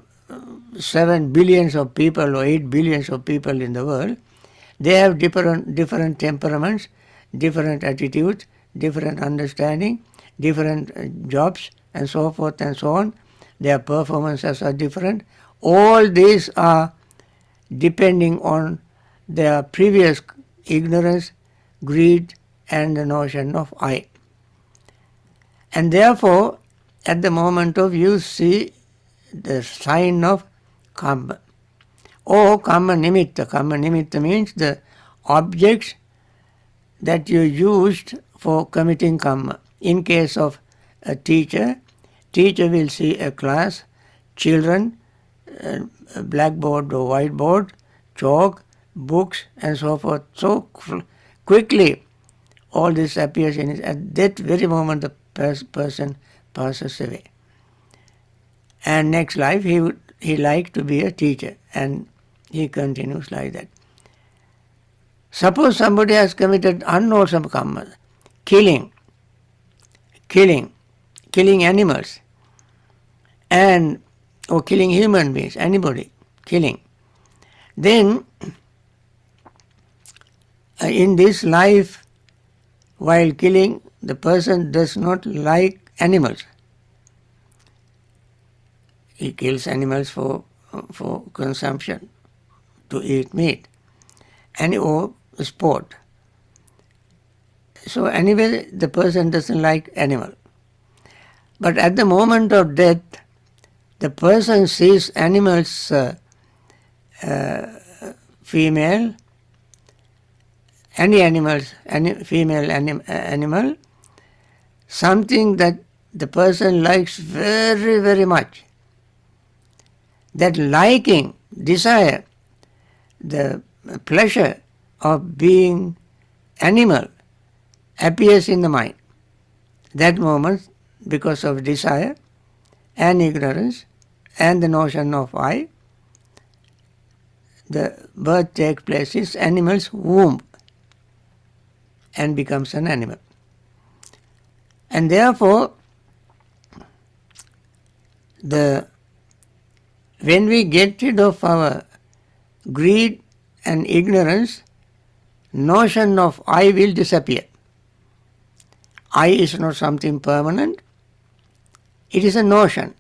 7 billions of people or 8 billions of people in the world, they have different temperaments, different attitudes, different understanding, different jobs and so forth and so on. Their performances are different. All these are depending on their previous ignorance, greed and the notion of I. And therefore, at the moment of you see the sign of karma or karma nimitta. Karma nimitta means the objects that you used for committing karma. In case of a teacher will see a class, children, a blackboard or whiteboard, chalk, books and so forth. So quickly all this appears in it. At that very moment the person passes away. And next life he like to be a teacher, and he continues like that. Suppose somebody has committed unwholesome karma, killing animals, and or killing human beings, anybody, killing. Then in this life, while killing, the person does not like animals. He kills animals for consumption, to eat meat. or sport. So anyway, the person doesn't like animal. But at the moment of death, the person sees animals female, any animals, female animal, something that the person likes very, very much. That liking, desire, the pleasure of being animal appears in the mind. That moment, because of desire and ignorance and the notion of I, the birth takes place in animal's womb and becomes an animal. And therefore, when we get rid of our greed and ignorance, notion of I will disappear. I is not something permanent, it is a notion.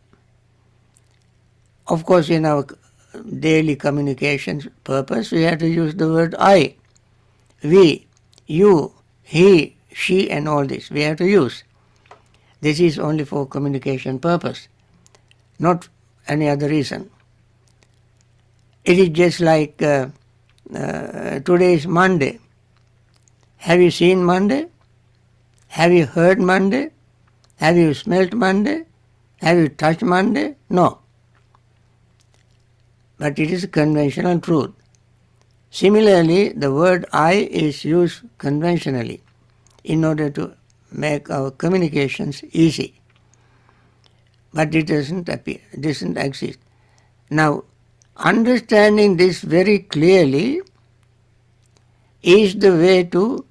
Of course, in our daily communication purpose, we have to use the word I. We, you, he, she, and all this we have to use. This is only for communication purpose, not any other reason. It is just like today is Monday. Have you seen Monday? Have you heard Monday? Have you smelt Monday? Have you touched Monday? No. But it is a conventional truth. Similarly, the word I is used conventionally in order to make our communications easy. But it doesn't appear, it doesn't exist. Now, understanding this very clearly is the way to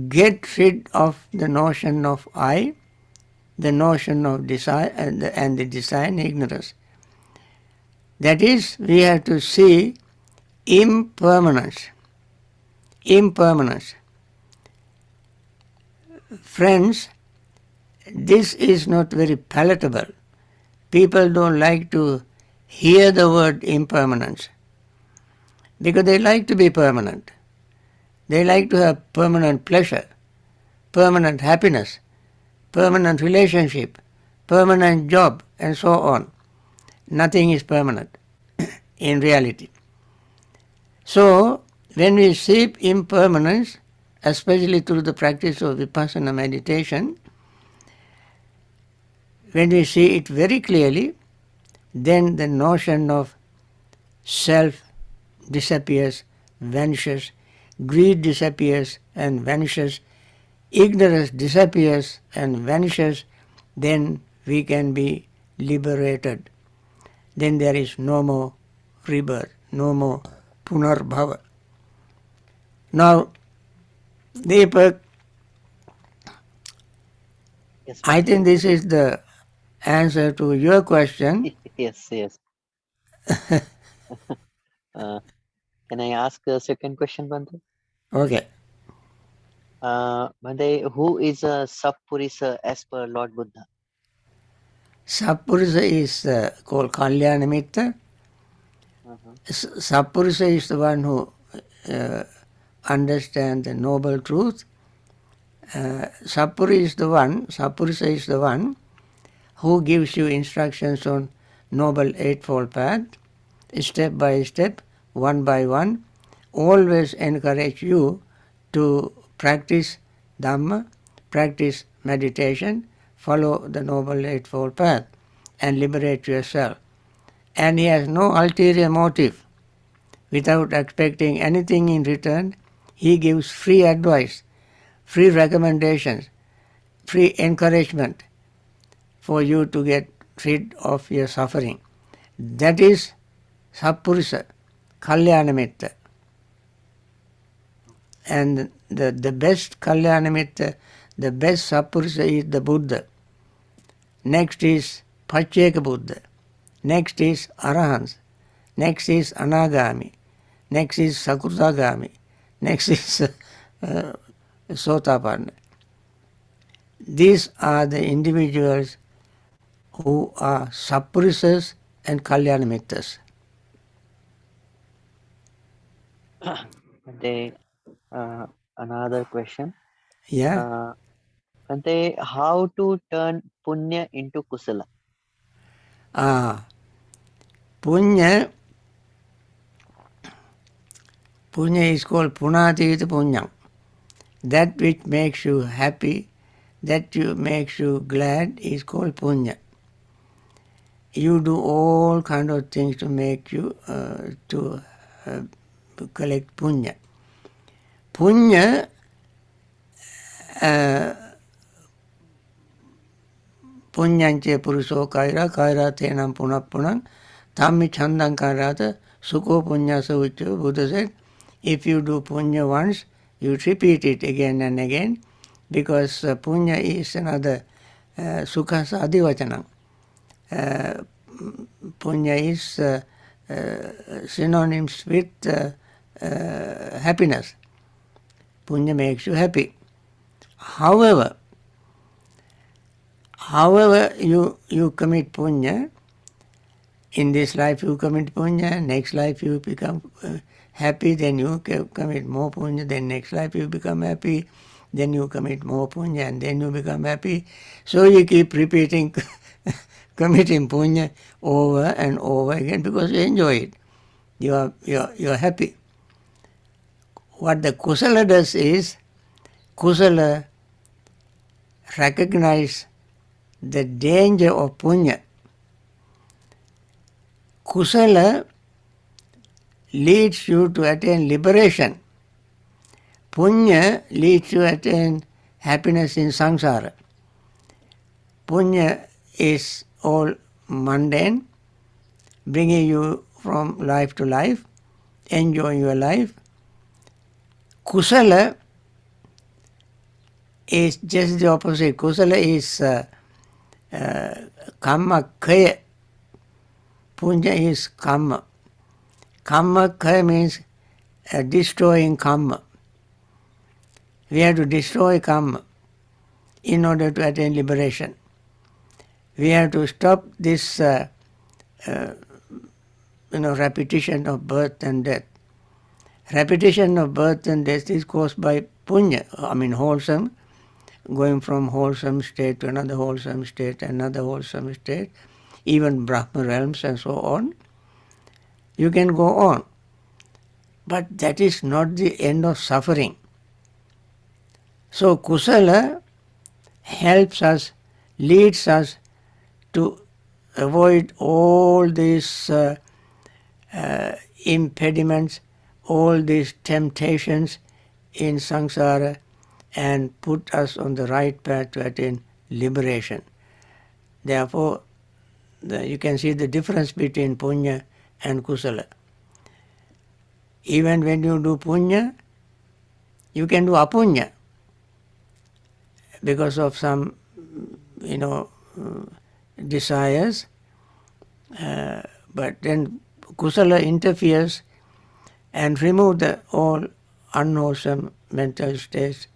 get rid of the notion of I, the notion of desire and the desire and ignorance. That is, we have to see impermanence. Impermanence. Friends, this is not very palatable. People don't like to hear the word impermanence because they like to be permanent. They like to have permanent pleasure, permanent happiness, permanent relationship, permanent job, and so on. Nothing is permanent in reality. So, when we seek impermanence, especially through the practice of vipassana meditation, when we see it very clearly, then the notion of self disappears, vanishes, greed disappears and vanishes, ignorance disappears and vanishes, then we can be liberated. Then there is no more rebirth, no more punarbhava. Now, Deepak, Yes, I Bhante. think this is the answer to your question. Yes, yes. Can I ask a second question, Bhante? Okay. Bhante, who is a Sappurisa as per Lord Buddha? Sappurisa is called Kalyanamitta. Sappurisa is the one who understands the noble truth. Sappurisa is the one who gives you instructions on noble eightfold path, step by step, one by one, always encourage you to practice Dhamma, practice meditation, follow the noble eightfold path and liberate yourself. And he has no ulterior motive. Without expecting anything in return, he gives free advice, free recommendations, free encouragement for you to get rid of your suffering. That is Sappurisa, Kalyanamitta. And the best Kalyanamitta, the best Sappurisa is the Buddha. Next is Pacceka Buddha. Next is Arahants. Next is Anagami. Next is Sakrutagami. Next is Sotapanna. These are the individuals who are Sappurisas and Kalyanamittas. Bhante, another question. Yeah. Bhante, how to turn punya into kusala? Punya, punya is called punatita punyam. That which makes you happy, that makes you glad is called punya. You do all kind of things to make you to collect punya. Punya punyanche puruso kaira kaira tenam punam tammi chandam karata sukho punya savichu. Buddha said, if you do punya once, you repeat it again and again, because punya is another sukha sadivachanam. Punya is synonyms with happiness. Punya makes you happy. However, you commit punya, in this life you commit punya, next life you become happy, then you commit more punya, then next life you become happy, then you commit more punya, and then you become happy. So you keep repeating committing punya over and over again because you enjoy it. You're happy. What the kusala does is, kusala recognize the danger of punya. Kusala leads you to attain liberation. Punya leads you to attain happiness in samsara. Punya is all mundane, bringing you from life to life, enjoying your life. Kusala is just the opposite. Kusala is karma kaya. Punya is karma. Karma kaya means destroying karma. We have to destroy karma in order to attain liberation. We have to stop this repetition of birth and death. Repetition of birth and death is caused by punya, wholesome, going from wholesome state to another wholesome state, another wholesome state, even Brahma realms and so on. You can go on. But that is not the end of suffering. So kusala helps us, leads us to avoid all these impediments, all these temptations in samsara, and put us on the right path to attain liberation. Therefore, you can see the difference between punya and kusala. Even when you do punya, you can do apunya because of some, desires, but then kusala interferes and remove all unwholesome mental states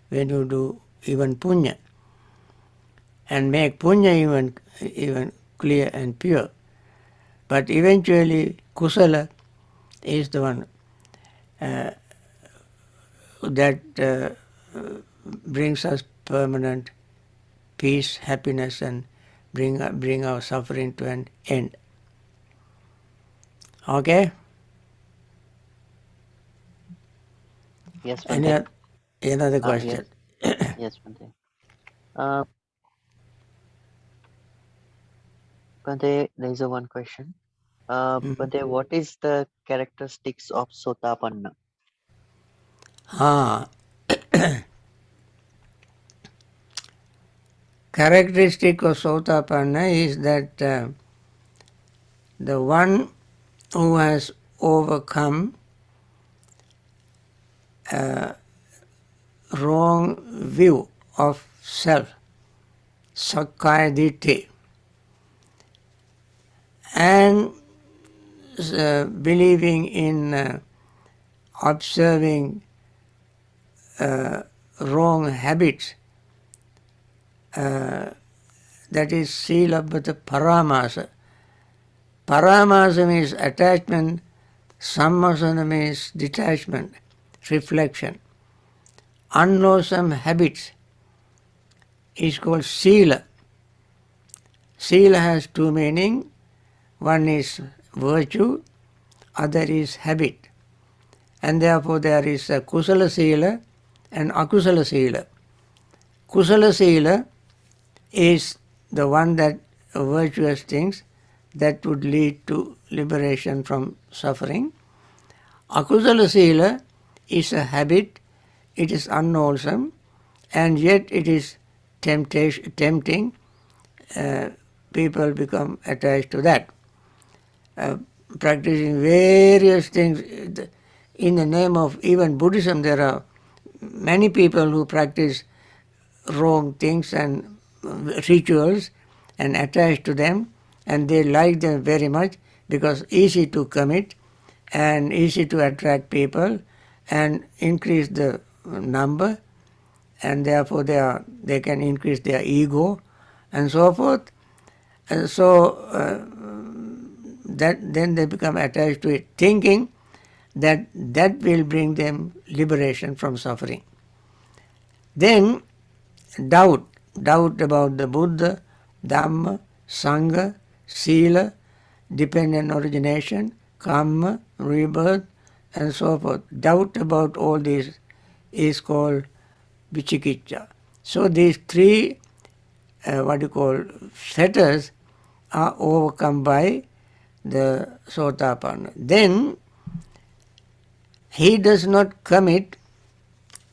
when you do even punya, and make punya even clear and pure. But eventually kusala is the one that brings us permanent peace, happiness, and bring our suffering to an end. Okay? Yes, Bhante. Another question? Yes, Bhante. Bhante, there is one question. Bhante, what is the characteristics of Sotapanna? Characteristic of Sotapanna is that the one who has overcome wrong view of self, Sakkaya Ditthi, and believing in observing wrong habits, that is Silabhata Paramasa. Paramasa means attachment, Sammasana means detachment. reflection. Unwholesome habits is called sila. Sila has two meanings. One is virtue, other is habit. And therefore there is a kusala sila and akusala sila. Kusala sila is the one that virtuous things that would lead to liberation from suffering. Akusala sila is a habit, it is unwholesome, and yet it is tempting. People become attached to that. Practicing various things in the name of even Buddhism. There are many people who practice wrong things and rituals and attach to them, and they like them very much because easy to commit and easy to attract people and increase the number, and therefore they can increase their ego and so forth. And so that then they become attached to it, thinking that that will bring them liberation from suffering. Then doubt about the Buddha, Dhamma, Sangha, Sila, dependent origination, karma, rebirth, and so forth. Doubt about all these is called vichikicca. So these three, fetters are overcome by the Sotapanna. Then he does not commit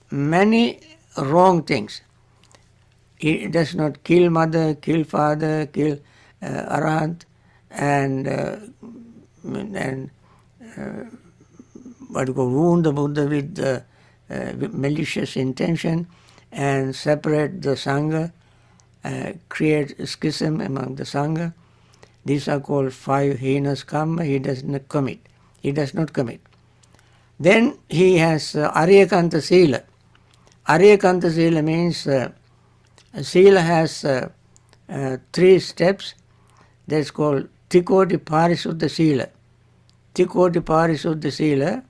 many wrong things. He does not kill mother, kill father, kill Arhat, and wound the Buddha with malicious intention and separate the Sangha, create schism among the Sangha. These are called 5 heinous karma. He does not commit. Then he has Aryakanta Sila. Aryakanta Sila means Sila has 3 steps. That's called Tikoti Parisuddha Sila. Tikoti Parisuddha Sila,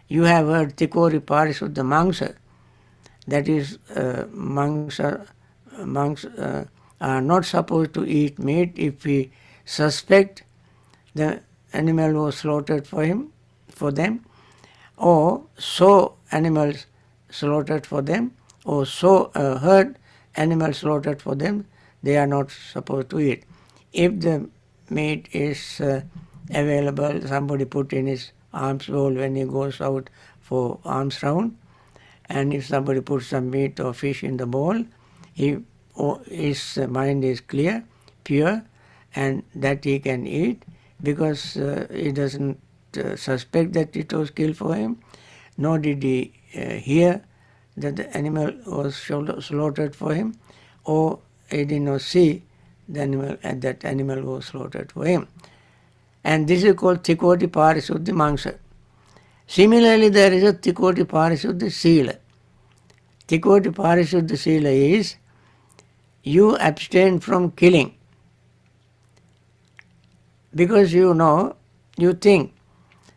you have heard Tikoti Parisuddha Mangsa. That is, monks are not supposed to eat meat if we suspect the animal was slaughtered for them, or saw animals slaughtered for them, or saw heard animals slaughtered for them. They are not supposed to eat. If the meat is available, somebody put in his alms bowl when he goes out for alms round, and if somebody puts some meat or fish in the bowl, his mind is clear, pure, and that he can eat, because he doesn't suspect that it was killed for him, nor did he hear that the animal was slaughtered for him, or he did not see the animal and that animal was slaughtered for him. And this is called Tikoti Parisuddhi Mangsa. Similarly, there is a Tikoti Parisuddhi Sila. Tikoti Parisuddhi Sila is you abstain from killing, because you think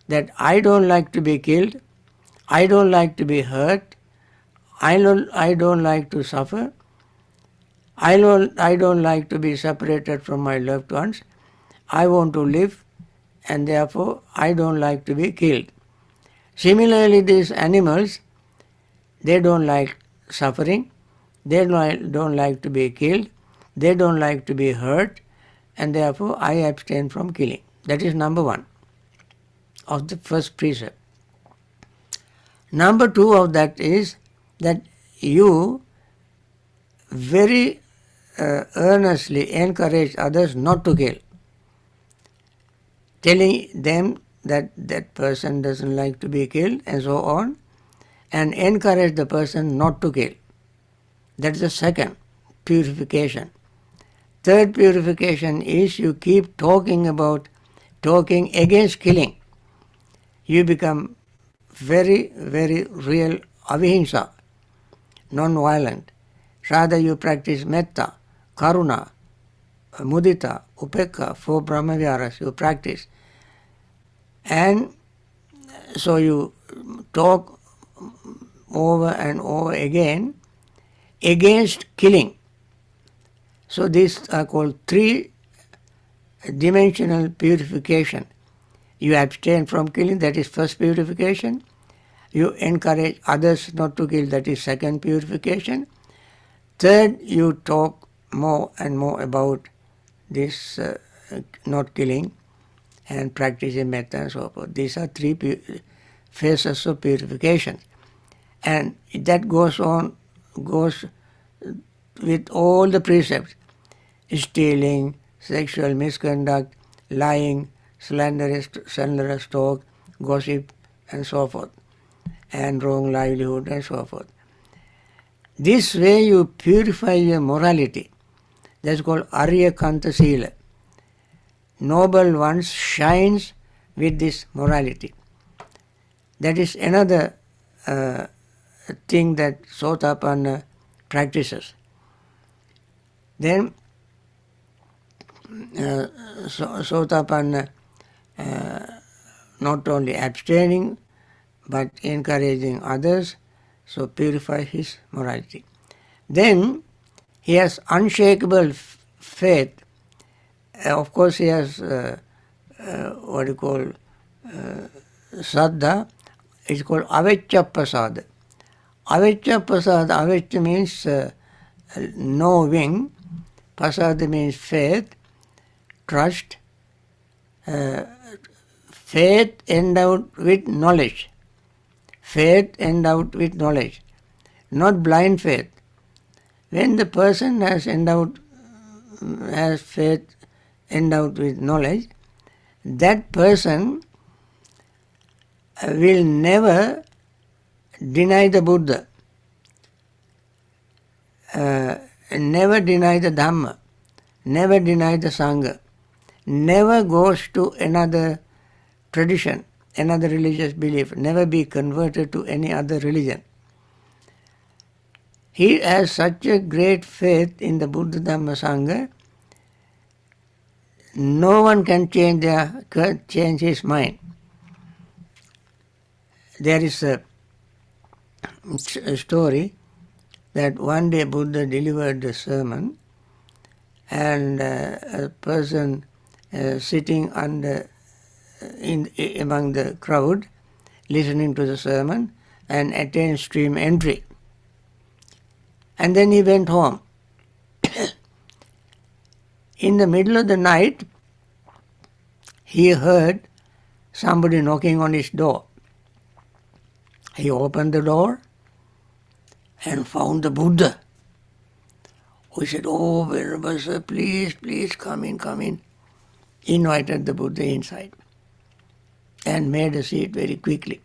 that I don't like to be killed, I don't like to be hurt, I don't like to suffer, I don't like to be separated from my loved ones, I want to live, and therefore I don't like to be killed. Similarly, these animals, they don't like suffering, they don't like to be killed, they don't like to be hurt, and therefore I abstain from killing. That is number 1 of the first precept. Number 2 of that is that you very earnestly encourage others not to kill, telling them that that person doesn't like to be killed and so on, and encourage the person not to kill. That's the second purification. Third purification is you keep talking against killing. You become very, very real avihimsa, non-violent. Rather you practice metta, karuna, mudita, upekka, 4 brahmaviharas you practice. And so you talk over and over again against killing. So these are called three-dimensional purification. You abstain from killing, that is first purification. You encourage others not to kill, that is second purification. Third, you talk more and more about this not killing and practicing metta and so forth. These are three phases of purification. And that goes with all the precepts: stealing, sexual misconduct, lying, slanderous talk, gossip, and so forth, and wrong livelihood, and so forth. This way you purify your morality. That's called Arya Kanta Sila. Noble ones shines with this morality. That is another thing that Sotapanna practices. Then Sotapanna not only abstaining but encouraging others, so purify his morality. Then he has unshakable faith. Of course he has what you call Saddha. It's called Aveccha Prasada. Aveccha Prasada, Aveccha means knowing, Prasada means faith, trust, faith endowed with knowledge. Faith endowed with knowledge, not blind faith. When the person has faith endowed with knowledge, that person will never deny the Buddha, never deny the Dhamma, never deny the Sangha, never goes to another tradition, another religious belief, never be converted to any other religion. He has such a great faith in the Buddha, Dhamma, Sangha, no one can change his mind. There is a story that one day Buddha delivered a sermon, and a person sitting among the crowd listening to the sermon and attained stream entry. And then he went home. In the middle of the night, he heard somebody knocking on his door. He opened the door and found the Buddha, who said, "Oh, Venerable Sir, please come in. Invited the Buddha inside and made a seat very quickly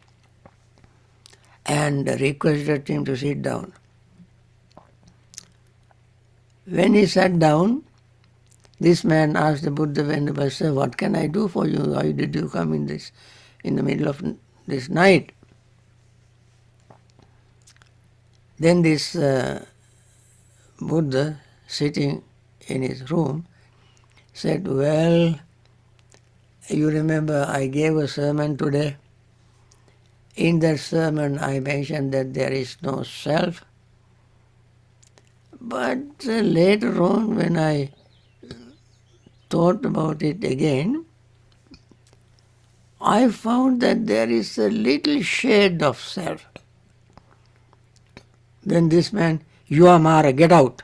and requested him to sit down. When he sat down, this man asked the Buddha, "Venerable Sir, what can I do for you? Why did you come in the middle of this night?" Then this Buddha, sitting in his room, said, "Well, you remember I gave a sermon today. In that sermon I mentioned that there is no self. But later on, when I thought about it again, I found that there is a little shade of self." Then this man, "You are Mara, get out."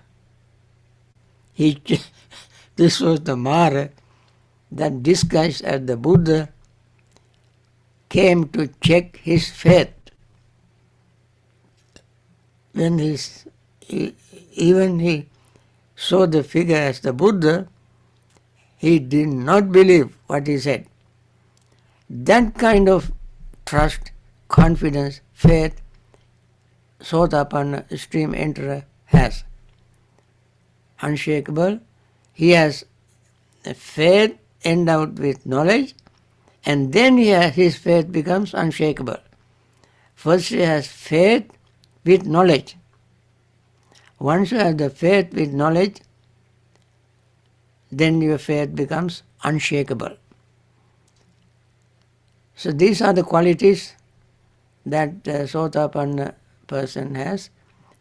This was the Mara that disguised as the Buddha came to check his faith. When he saw the figure as the Buddha, he did not believe what he said. That kind of trust, confidence, faith, Sotapanna stream enterer has. Unshakable. He has a faith endowed with knowledge, and then his faith becomes unshakable. First he has faith with knowledge. Once you have the faith with knowledge, then your faith becomes unshakable. So these are the qualities that Sotapanna person has,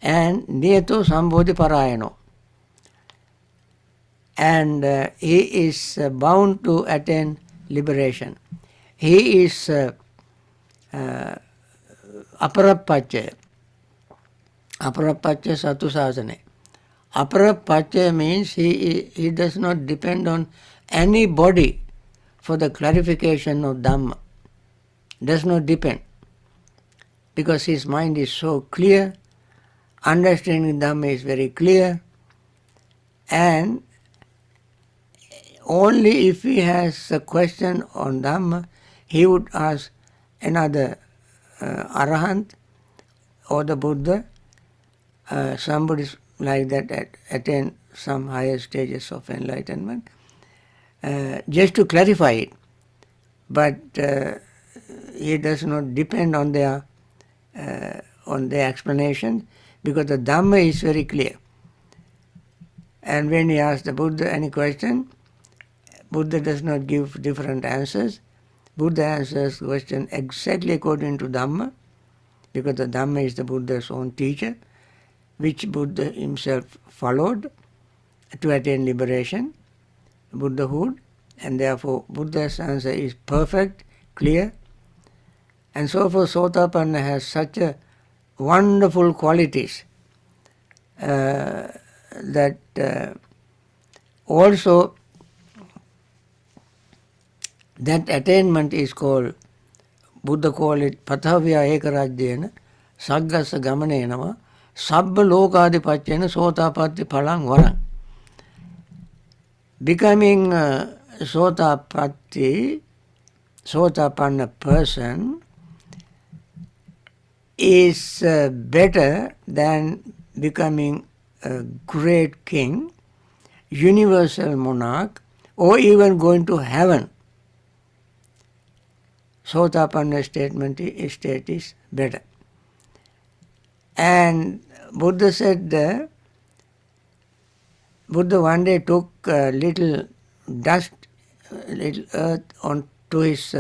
and Niyato Sambodhi Parayano. And he is bound to attain liberation. He is Aparapachya. Aparapachya Satu Sasane. Aparapachya means he does not depend on anybody for the clarification of Dhamma. Does not depend. Because his mind is so clear, understanding Dhamma is very clear, and only if he has a question on Dhamma, he would ask another Arahant or the Buddha, somebody like that attain some higher stages of enlightenment, just to clarify it. But he does not depend on their explanation, because the Dhamma is very clear. And when he asks the Buddha any question, Buddha does not give different answers. Buddha answers the question exactly according to Dhamma, because the Dhamma is the Buddha's own teacher, which Buddha himself followed to attain liberation, Buddhahood, and therefore Buddha's answer is perfect, clear. And so for Sotapanna has such a wonderful qualities that also that attainment is called, Buddha call it Pathavya Ekarajyena Saggasa Gamanenava Sabba Lokadipachena Sotapatti Palang Varang. Becoming Sotapanna person is better than becoming a great king, universal monarch, or even going to heaven. Sotapanna state is better. And Buddha said, Buddha one day took a little dust, little earth onto his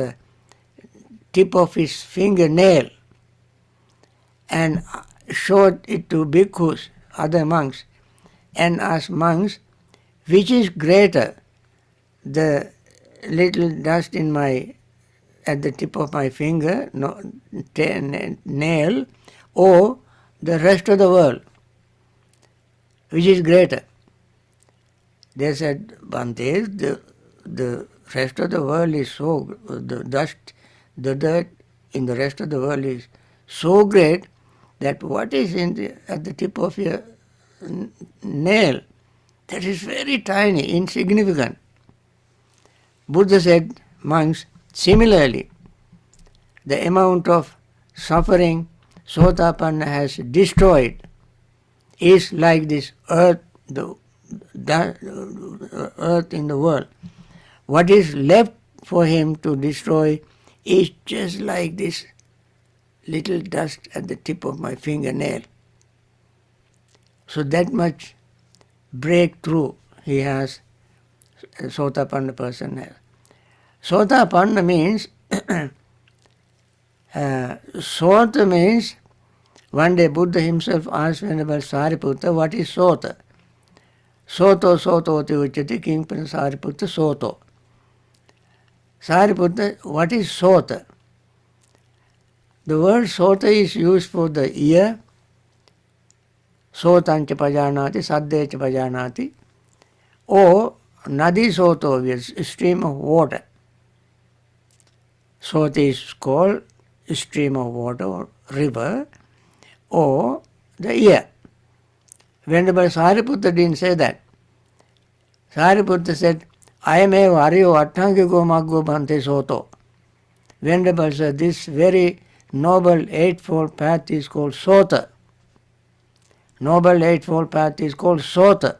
tip of his fingernail and showed it to bhikkhus, other monks, and asked monks, which is greater, the little dust at the tip of my finger, nail, or the rest of the world? Which is greater? They said, Bhante, the rest of the world is so, the dust, the dirt in the rest of the world is so great that what is at the tip of your nail, that is very tiny, insignificant. Buddha said, monks, similarly, the amount of suffering Sotapanna has destroyed is like this earth, the earth in the world. What is left for him to destroy is just like this little dust at the tip of my fingernail. So that much breakthrough he has, Sotapanna person has. Sotapanna means, Sota means, one day Buddha himself asked Venerable Sariputta, what is Sota? Soto sototi uchati Kingpin Sariputta soto. Sariputta, what is Sota? The word Sota is used for the ear, Sotancha pajanati, Saddecha pajanati, or Nadi Soto, a stream of water. Sota is called a stream of water or river, or the ear. Venerable Sariputta didn't say that. Sariputta said, I am a Varyo Attangiko Maggo Bhante Soto. Venerable said, this very noble eightfold path is called Sota. Noble eightfold path is called Sota.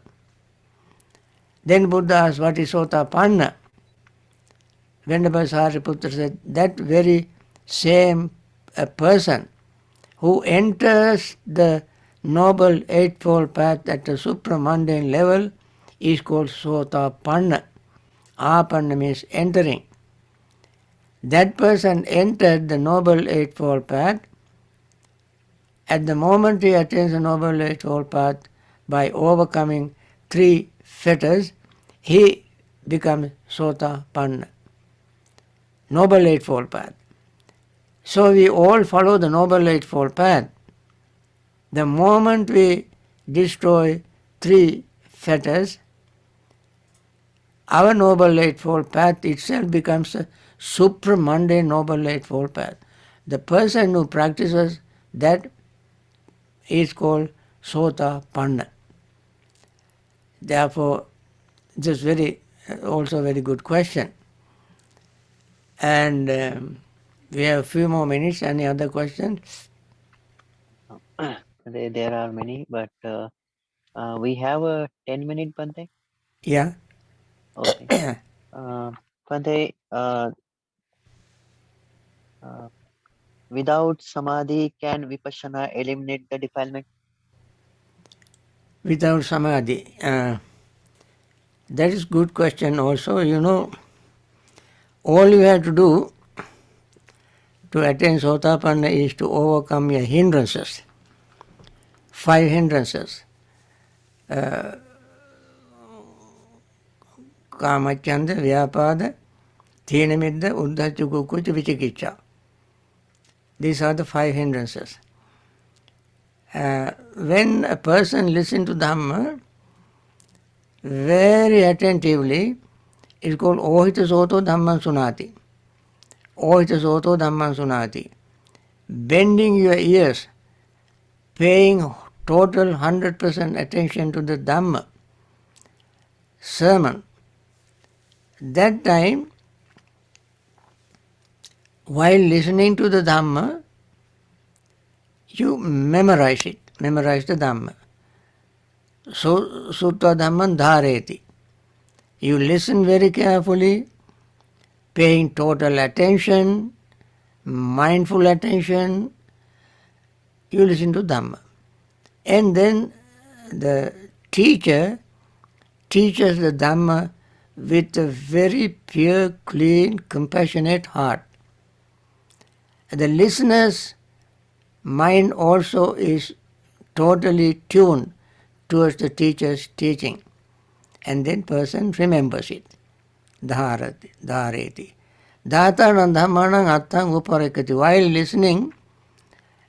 Then Buddha asked, what is Sotapanna? Venerable Sariputta said, that very same person who enters the noble eightfold path at the supramundane level is called Sotapanna. Apanna means entering. That person entered the noble eightfold path At the moment he attains the Noble Eightfold Path by overcoming 3 fetters, he becomes Sotapanna, Noble Eightfold Path. So we all follow the Noble Eightfold Path. The moment we destroy 3 fetters, our Noble Eightfold Path itself becomes a supramundane Noble Eightfold Path. The person who practices that is called Sotapanna. Therefore, this is also a very good question. And we have a few more minutes. Any other questions? There are many, but we have a 10-minute, Bhante. Yeah. Okay. Bhante, uh, without samadhi, can vipassana eliminate the defilement? Without samadhi. That is good question also. All you have to do to attain Sotapanna is to overcome your hindrances. 5 hindrances. Kamachanda, Vyapada, Thinamidda, Uddhacha, Kukucha, Vichikicha. These are the 5 hindrances. When a person listens to Dhamma very attentively, it's called Ohita Soto Dhamman Sunati. Ohita Soto Dhamman Sunati. Bending your ears, paying total 100% attention to the Dhamma sermon. That time, while listening to the Dhamma, you memorize it, memorize the Dhamma. So, Sutta Dhamman Dhareti. You listen very carefully, paying total attention, mindful attention, you listen to Dhamma. And then the teacher teaches the Dhamma with a very pure, clean, compassionate heart. The listener's mind also is totally tuned towards the teacher's teaching. And then person remembers it. Dharati, dhareti. Dhatanan dhammanang attang uparekati. While listening,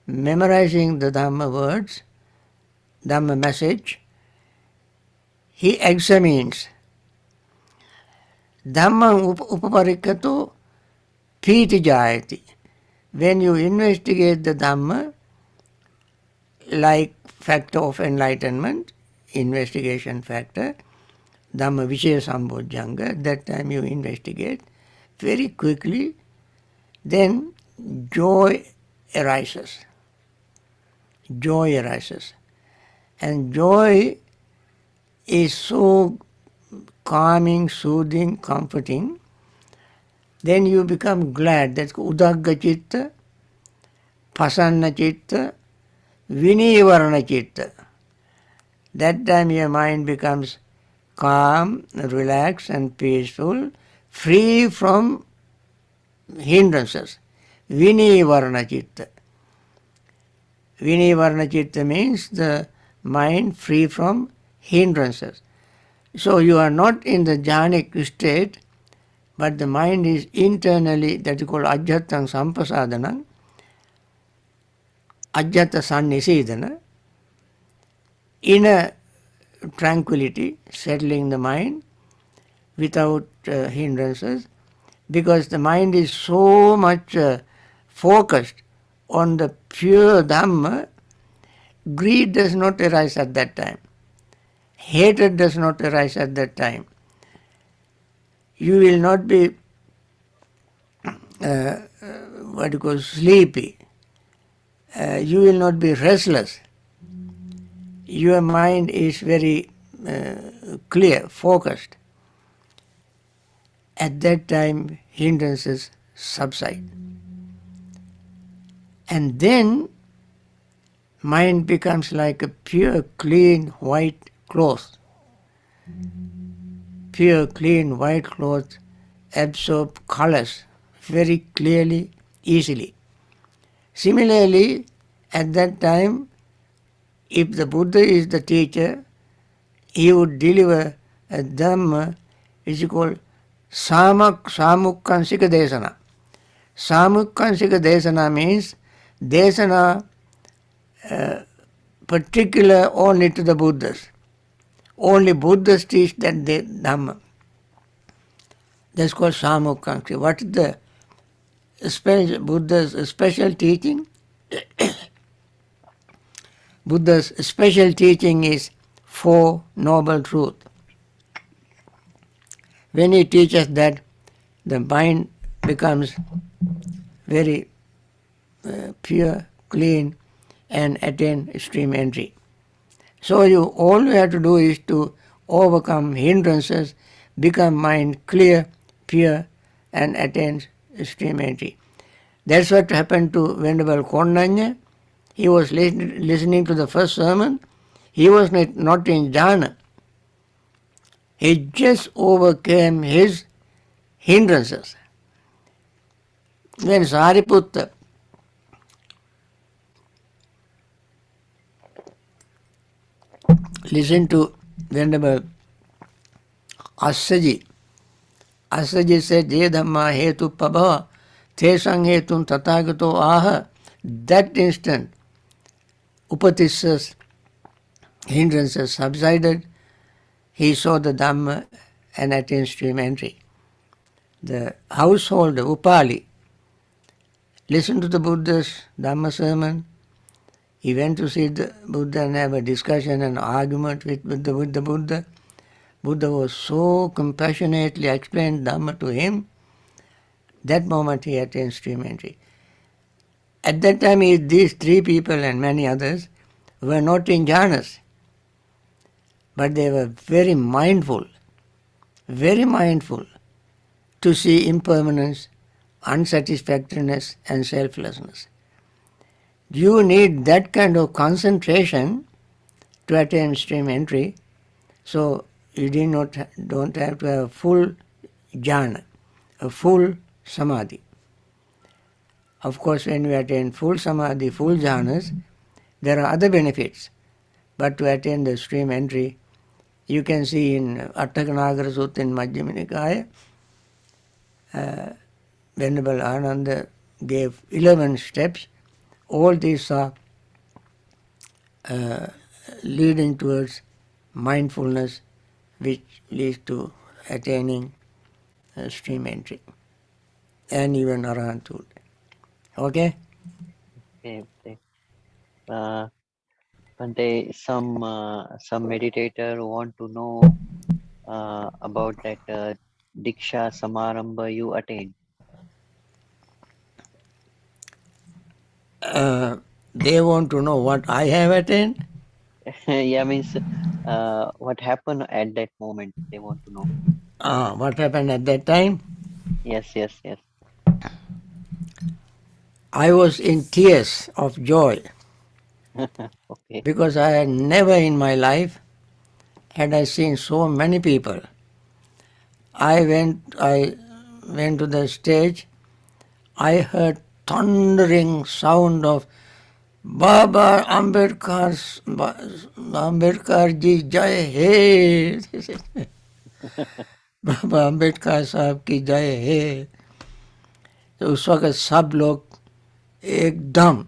memorizing the Dhamma words, Dhamma message, he examines. Dhammam upaparikato piti jayati. When you investigate the Dhamma, like factor of enlightenment, investigation factor, Dhamma Vishaya Sambodhyanga, that time you investigate very quickly, then joy arises. Joy arises. And joy is so calming, soothing, comforting. Then you become glad. That's Udagga Chitta, Pasanna Chitta, Vinivarana Chitta. That time your mind becomes calm, relaxed and peaceful, free from hindrances. Vinivarana Chitta. Vinivarana Chitta means the mind free from hindrances. So you are not in the jhanic state, but the mind is internally, that is called ajjhatang sampasadanam, ajjhata sannisidana, inner tranquility, settling the mind without hindrances, because the mind is so much focused on the pure Dhamma, greed does not arise at that time. Hatred does not arise at that time. You will not be sleepy. You will not be restless. Your mind is very clear, focused. At that time, hindrances subside. And then mind becomes like a pure, clean, white cloth. Pure, clean, white cloth absorb colors very clearly, easily. Similarly, At that time, if the Buddha is the teacher, he would deliver a Dhamma which is called Samukkansika Desana. Samukkansika Desana means Desana particular only to the Buddhas. Only Buddhas teach that Dhamma. That's called Samukkansika. What is the Buddha's special teaching? Buddha's special teaching is Four Noble Truths. When he teaches that, the mind becomes very pure, clean, and attain extreme entry. So all you have to do is to overcome hindrances, become mind clear, pure, and attain extreme entry. That's what happened to Venerable Kondanya. He was listening to the first sermon. He was not in jhana. He just overcame his hindrances. When Sariputta listened to Venerable Assaji, Assaji said, Je dhamma hetu pabhava, te sang hetum tathagato aha. That instant, Upatissa's hindrances subsided. He saw the Dhamma and attained stream entry. The householder, Upali, listened to the Buddha's Dhamma sermon. He went to see the Buddha and have a discussion and argument with the Buddha. Buddha was so compassionately explained Dhamma to him. That moment he attained stream entry. At that time, these three people and many others were not in jhanas, but they were very mindful to see impermanence, unsatisfactoriness, and selflessness. You need that kind of concentration to attain stream entry, so you don't have to have full jhana, a full samadhi. Of course, when we attain full samadhi, full jhanas, there are other benefits. But to attain the stream entry, you can see in Attakanagara Sutta in Majjhima Nikaya, Venerable Ananda gave 11 steps. All these are leading towards mindfulness, which leads to attaining stream entry and even arahanthood. Okay? Okay, okay. Bhante, some meditator want to know about that Diksha Samarambha you attain. They want to know what I have attained. Yeah, means what happened at that moment. They want to know. What happened at that time? Yes, yes, yes. I was in tears of joy Okay. because I had never in my life had I seen so many people. I went to the stage. I heard thundering sound of Baba Ambedkar ji jai hai. बाबा अम्बेडकर साहब की जय है. तो उस वक्त सब लोग एकदम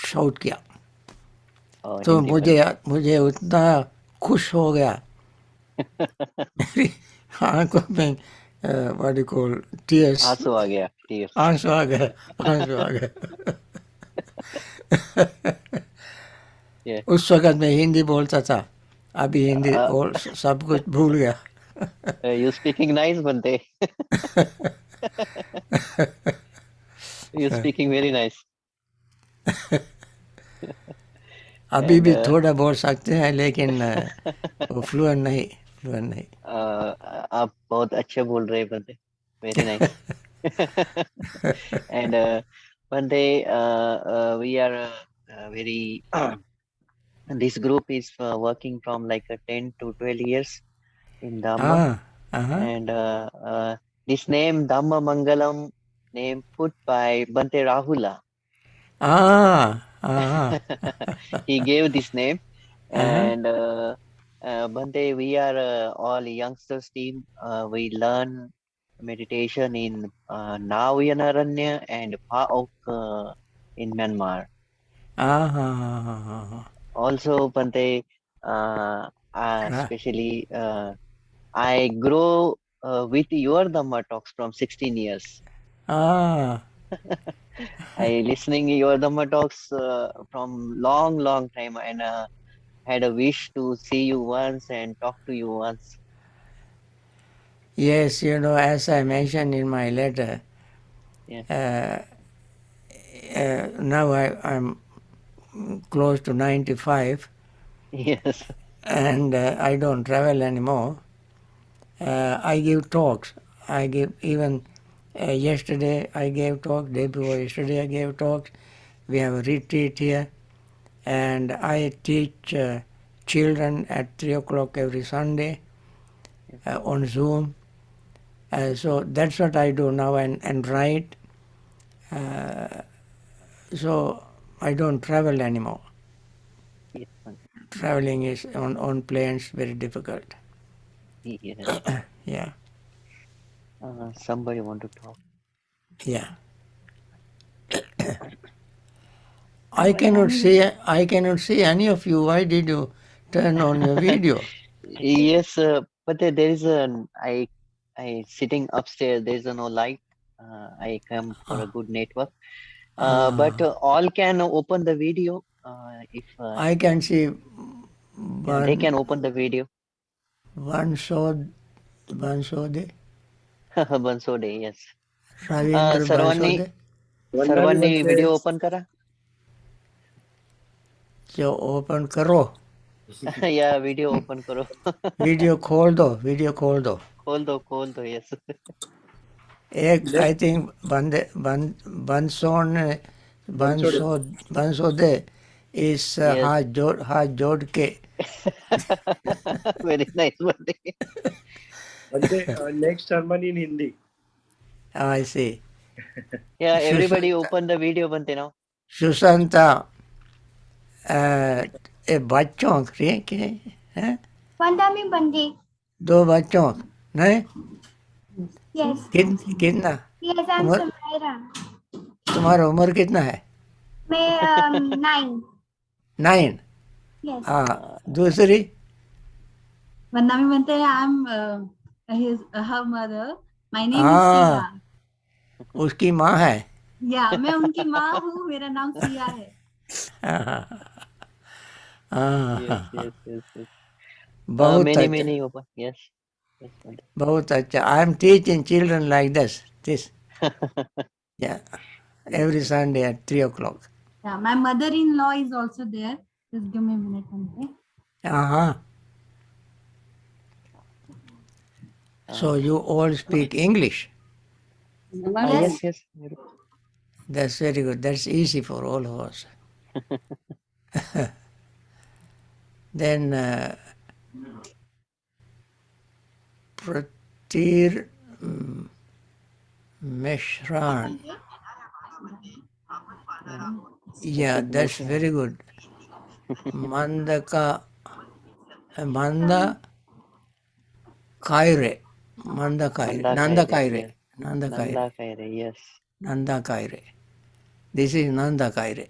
शाउट किया. Oh, तो Hindi Bhante. मुझे उतना खुश हो गया. मेरी आंखों में what do you call tears. आंसू आ गया. Tears. आंसू आ गए. Yeah. उस वक्त मैं हिंदी बोलता था. अभी हिंदी और सब कुछ भूल गया. You speaking nice, Bhante. You speaking very nice. अभी भी थोड़ा बोल सकते हैं लेकिन वो फ्लुएंट नहीं. आप बहुत अच्छे बोल रहे हैं Bhante. Very nice. And Bhante, we are very. This group is working from like 10 to 12 years in Dhamma. And this name Dhamma Mangalam name put by Bhante Rahula. Ah, ah, He gave this name, uh-huh. and Bhante, we are all youngsters team. We learn meditation in Naviyanaranya and Paok in Myanmar. Ah, ah, ah, ah, Also, Bhante, ah. especially I grow with your Dhamma talks from 16 years. Ah, I listening your Dhamma talks from long time, and had a wish to see you once and talk to you once. yes, as I mentioned in my letter, Yeah. now I'm close to 95 Yes. and I don't travel anymore. I give talks. I give even yesterday I gave talk, day before yesterday I gave talks. We have a retreat here and I teach children at 3 o'clock every Sunday on Zoom. So that's what I do now and write. So I don't travel anymore. Yes. Bhante. Traveling is on planes very difficult. Yes. Yeah, Somebody want to talk. yeah. Any I cannot see any of you. Why did you turn on your video? Yes, but there is I sitting upstairs. There is no light. I come for a good network. But all can open the video. If I can see yeah, they one can open the video. one Sod Bansode, Bansode, yes. Ravindra Sarvani, Bansode. Vandana ji Sarvani बनते video open kara. जो open करो Yeah, video open karo. Video खोल दो खोल दो, yes. एक I left think बंदे बंसोन बनसोड़े बंसोदे इस Yes. हाथ जोड़ के Very nice, Bhante. बनते next ceremony in Hindi I see Yeah, everybody open the video, Bhante now. Sushanta ए बच्चों के हैं Vandami Bandi. दो बच्चों नहीं Yes. कितना Yes, I'm उम्र Samaira. तुम्हारा उम्र कितना है May 9. 9 Yes. हाँ दूसरी Vandami Bhante, I'm her mother. My name is हाँ Sia. उसकी माँ है Yeah, मैं उनकी माँ हूँ. मेरा नाम सिया है. Yes, yes, yes, yes. बहुत अच्छा Many open. Yes. Yes, Bhante. बहुत अच्छा I am teaching children like this yeah every Sunday at 3 o'clock Yeah, my mother-in-law is also there. Just give me a minute, Bhante. uh-huh. So you all speak English. Yes, yes. That's very good. That's easy for all of us. Then Pratir Meshran. Yeah, that's very good. Mandaka Manda Kaire. Manda Kaire. Nanda Kaire. Yes. Nanda Kaire. Nanda Kaire, yes. Nanda Kaire. This is Nanda Kaire.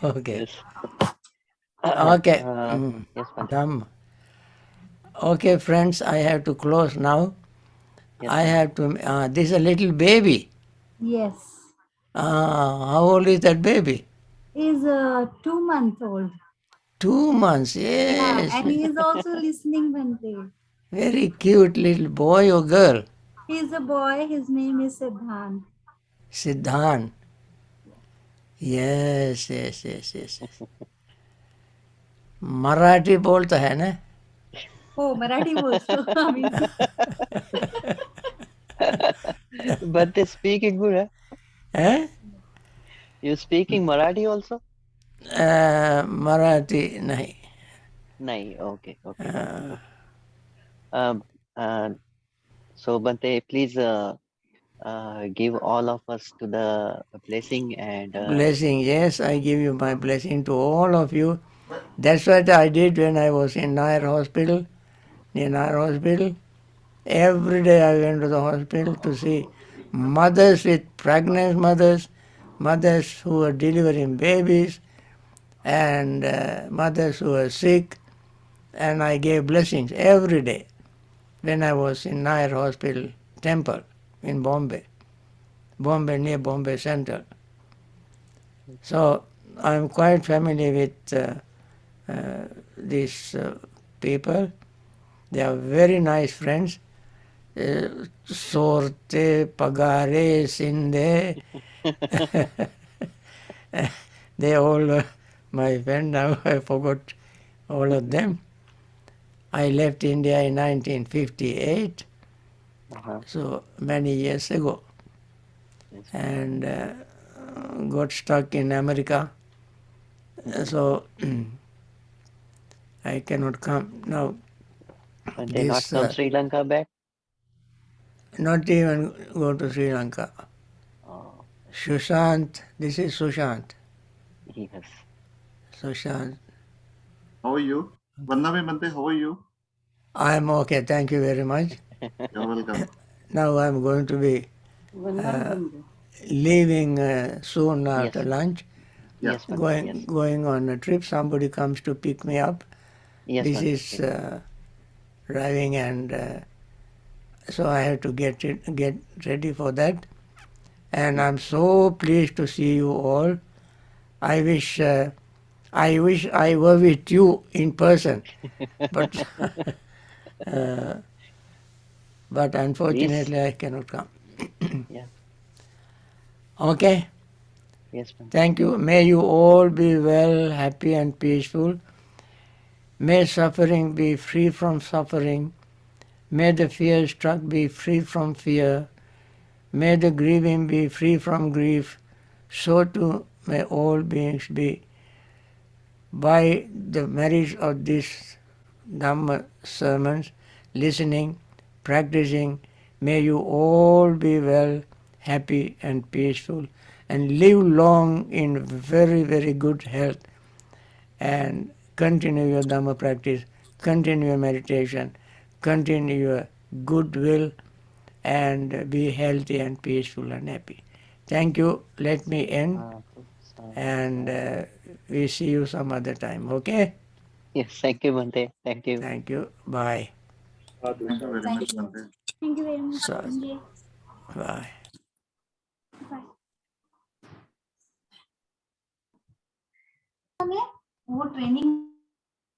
Okay. Yes. Okay. Yes, Bhante. Done. Okay, friends, I have to close now. Yes, I Bhante. have to. This is a little baby. Yes. How old is that baby? Is 2 months old. 2 months. Yeah, Yes. and he is also listening, Bhante. Very cute little boy or girl. He is a boy. His name is Siddhant. Siddhan. Yes, yes, yes, yes. Marathi बोलता है ना Oh, Marathi also. Amazing. But they speaking good, huh? हैं You speaking Marathi also? Marathi नहीं Nahi. Okay, okay, Bhante. Okay. Um, uh, So Bhante, please give all of us to the blessing and Blessing, yes, I give you my blessing to all of you. That's what I did when I was in Nair Hospital, near Nair Hospital. Every day I went to the hospital to see mothers with pregnant mothers, mothers who were delivering babies, and mothers who were sick, and I gave blessings every day when I was in Nair Hospital Temple in Bombay, near Bombay Central. So I'm quite familiar with these people. They are very nice friends. Sorte, Pagare, Sinde. They all my friend. Now I forgot all of them. I left India in 1958, so many years ago, yes, and got stuck in America. So I cannot come now. Bhante not This from Sri Lanka back. not even go to Sri Lanka. Oh, Sushant, this is Sushant. yes. Sushant. How are you? Vannabe Bhante, how are you? I am okay, thank you very much. You're welcome. Now I am going to be leaving soon Yes, after lunch, Yeah. yes, Bhante, yes, going on a trip. Somebody comes to pick me up. yes, This Bhante, is yes. driving, and so I have to get ready for that. And I'm so pleased to see you all. I wish I were with you in person, but but Please, unfortunately I cannot come. yeah, Okay, yes, Bhante. thank you. May you all be well, happy and peaceful. May suffering be free from suffering. May the fear struck be free from fear. May the grieving be free from grief. So too may all beings be. By the merits of these Dhamma sermons, listening, practicing, may you all be well, happy and peaceful, and live long in very, very good health, and continue your Dhamma practice, continue your meditation, continue your goodwill, and be healthy and peaceful and happy. Thank you. Let me end, Sadhu, sadhu, and sadhu. we see you some other time. Okay? Yes, thank you, Bhante. Thank you. Thank you. Bye. Sadhu, Thank you sadhu. very Thank much, you. Bhante. Thank you very much, So, Sanjay. bye. Bye. वो training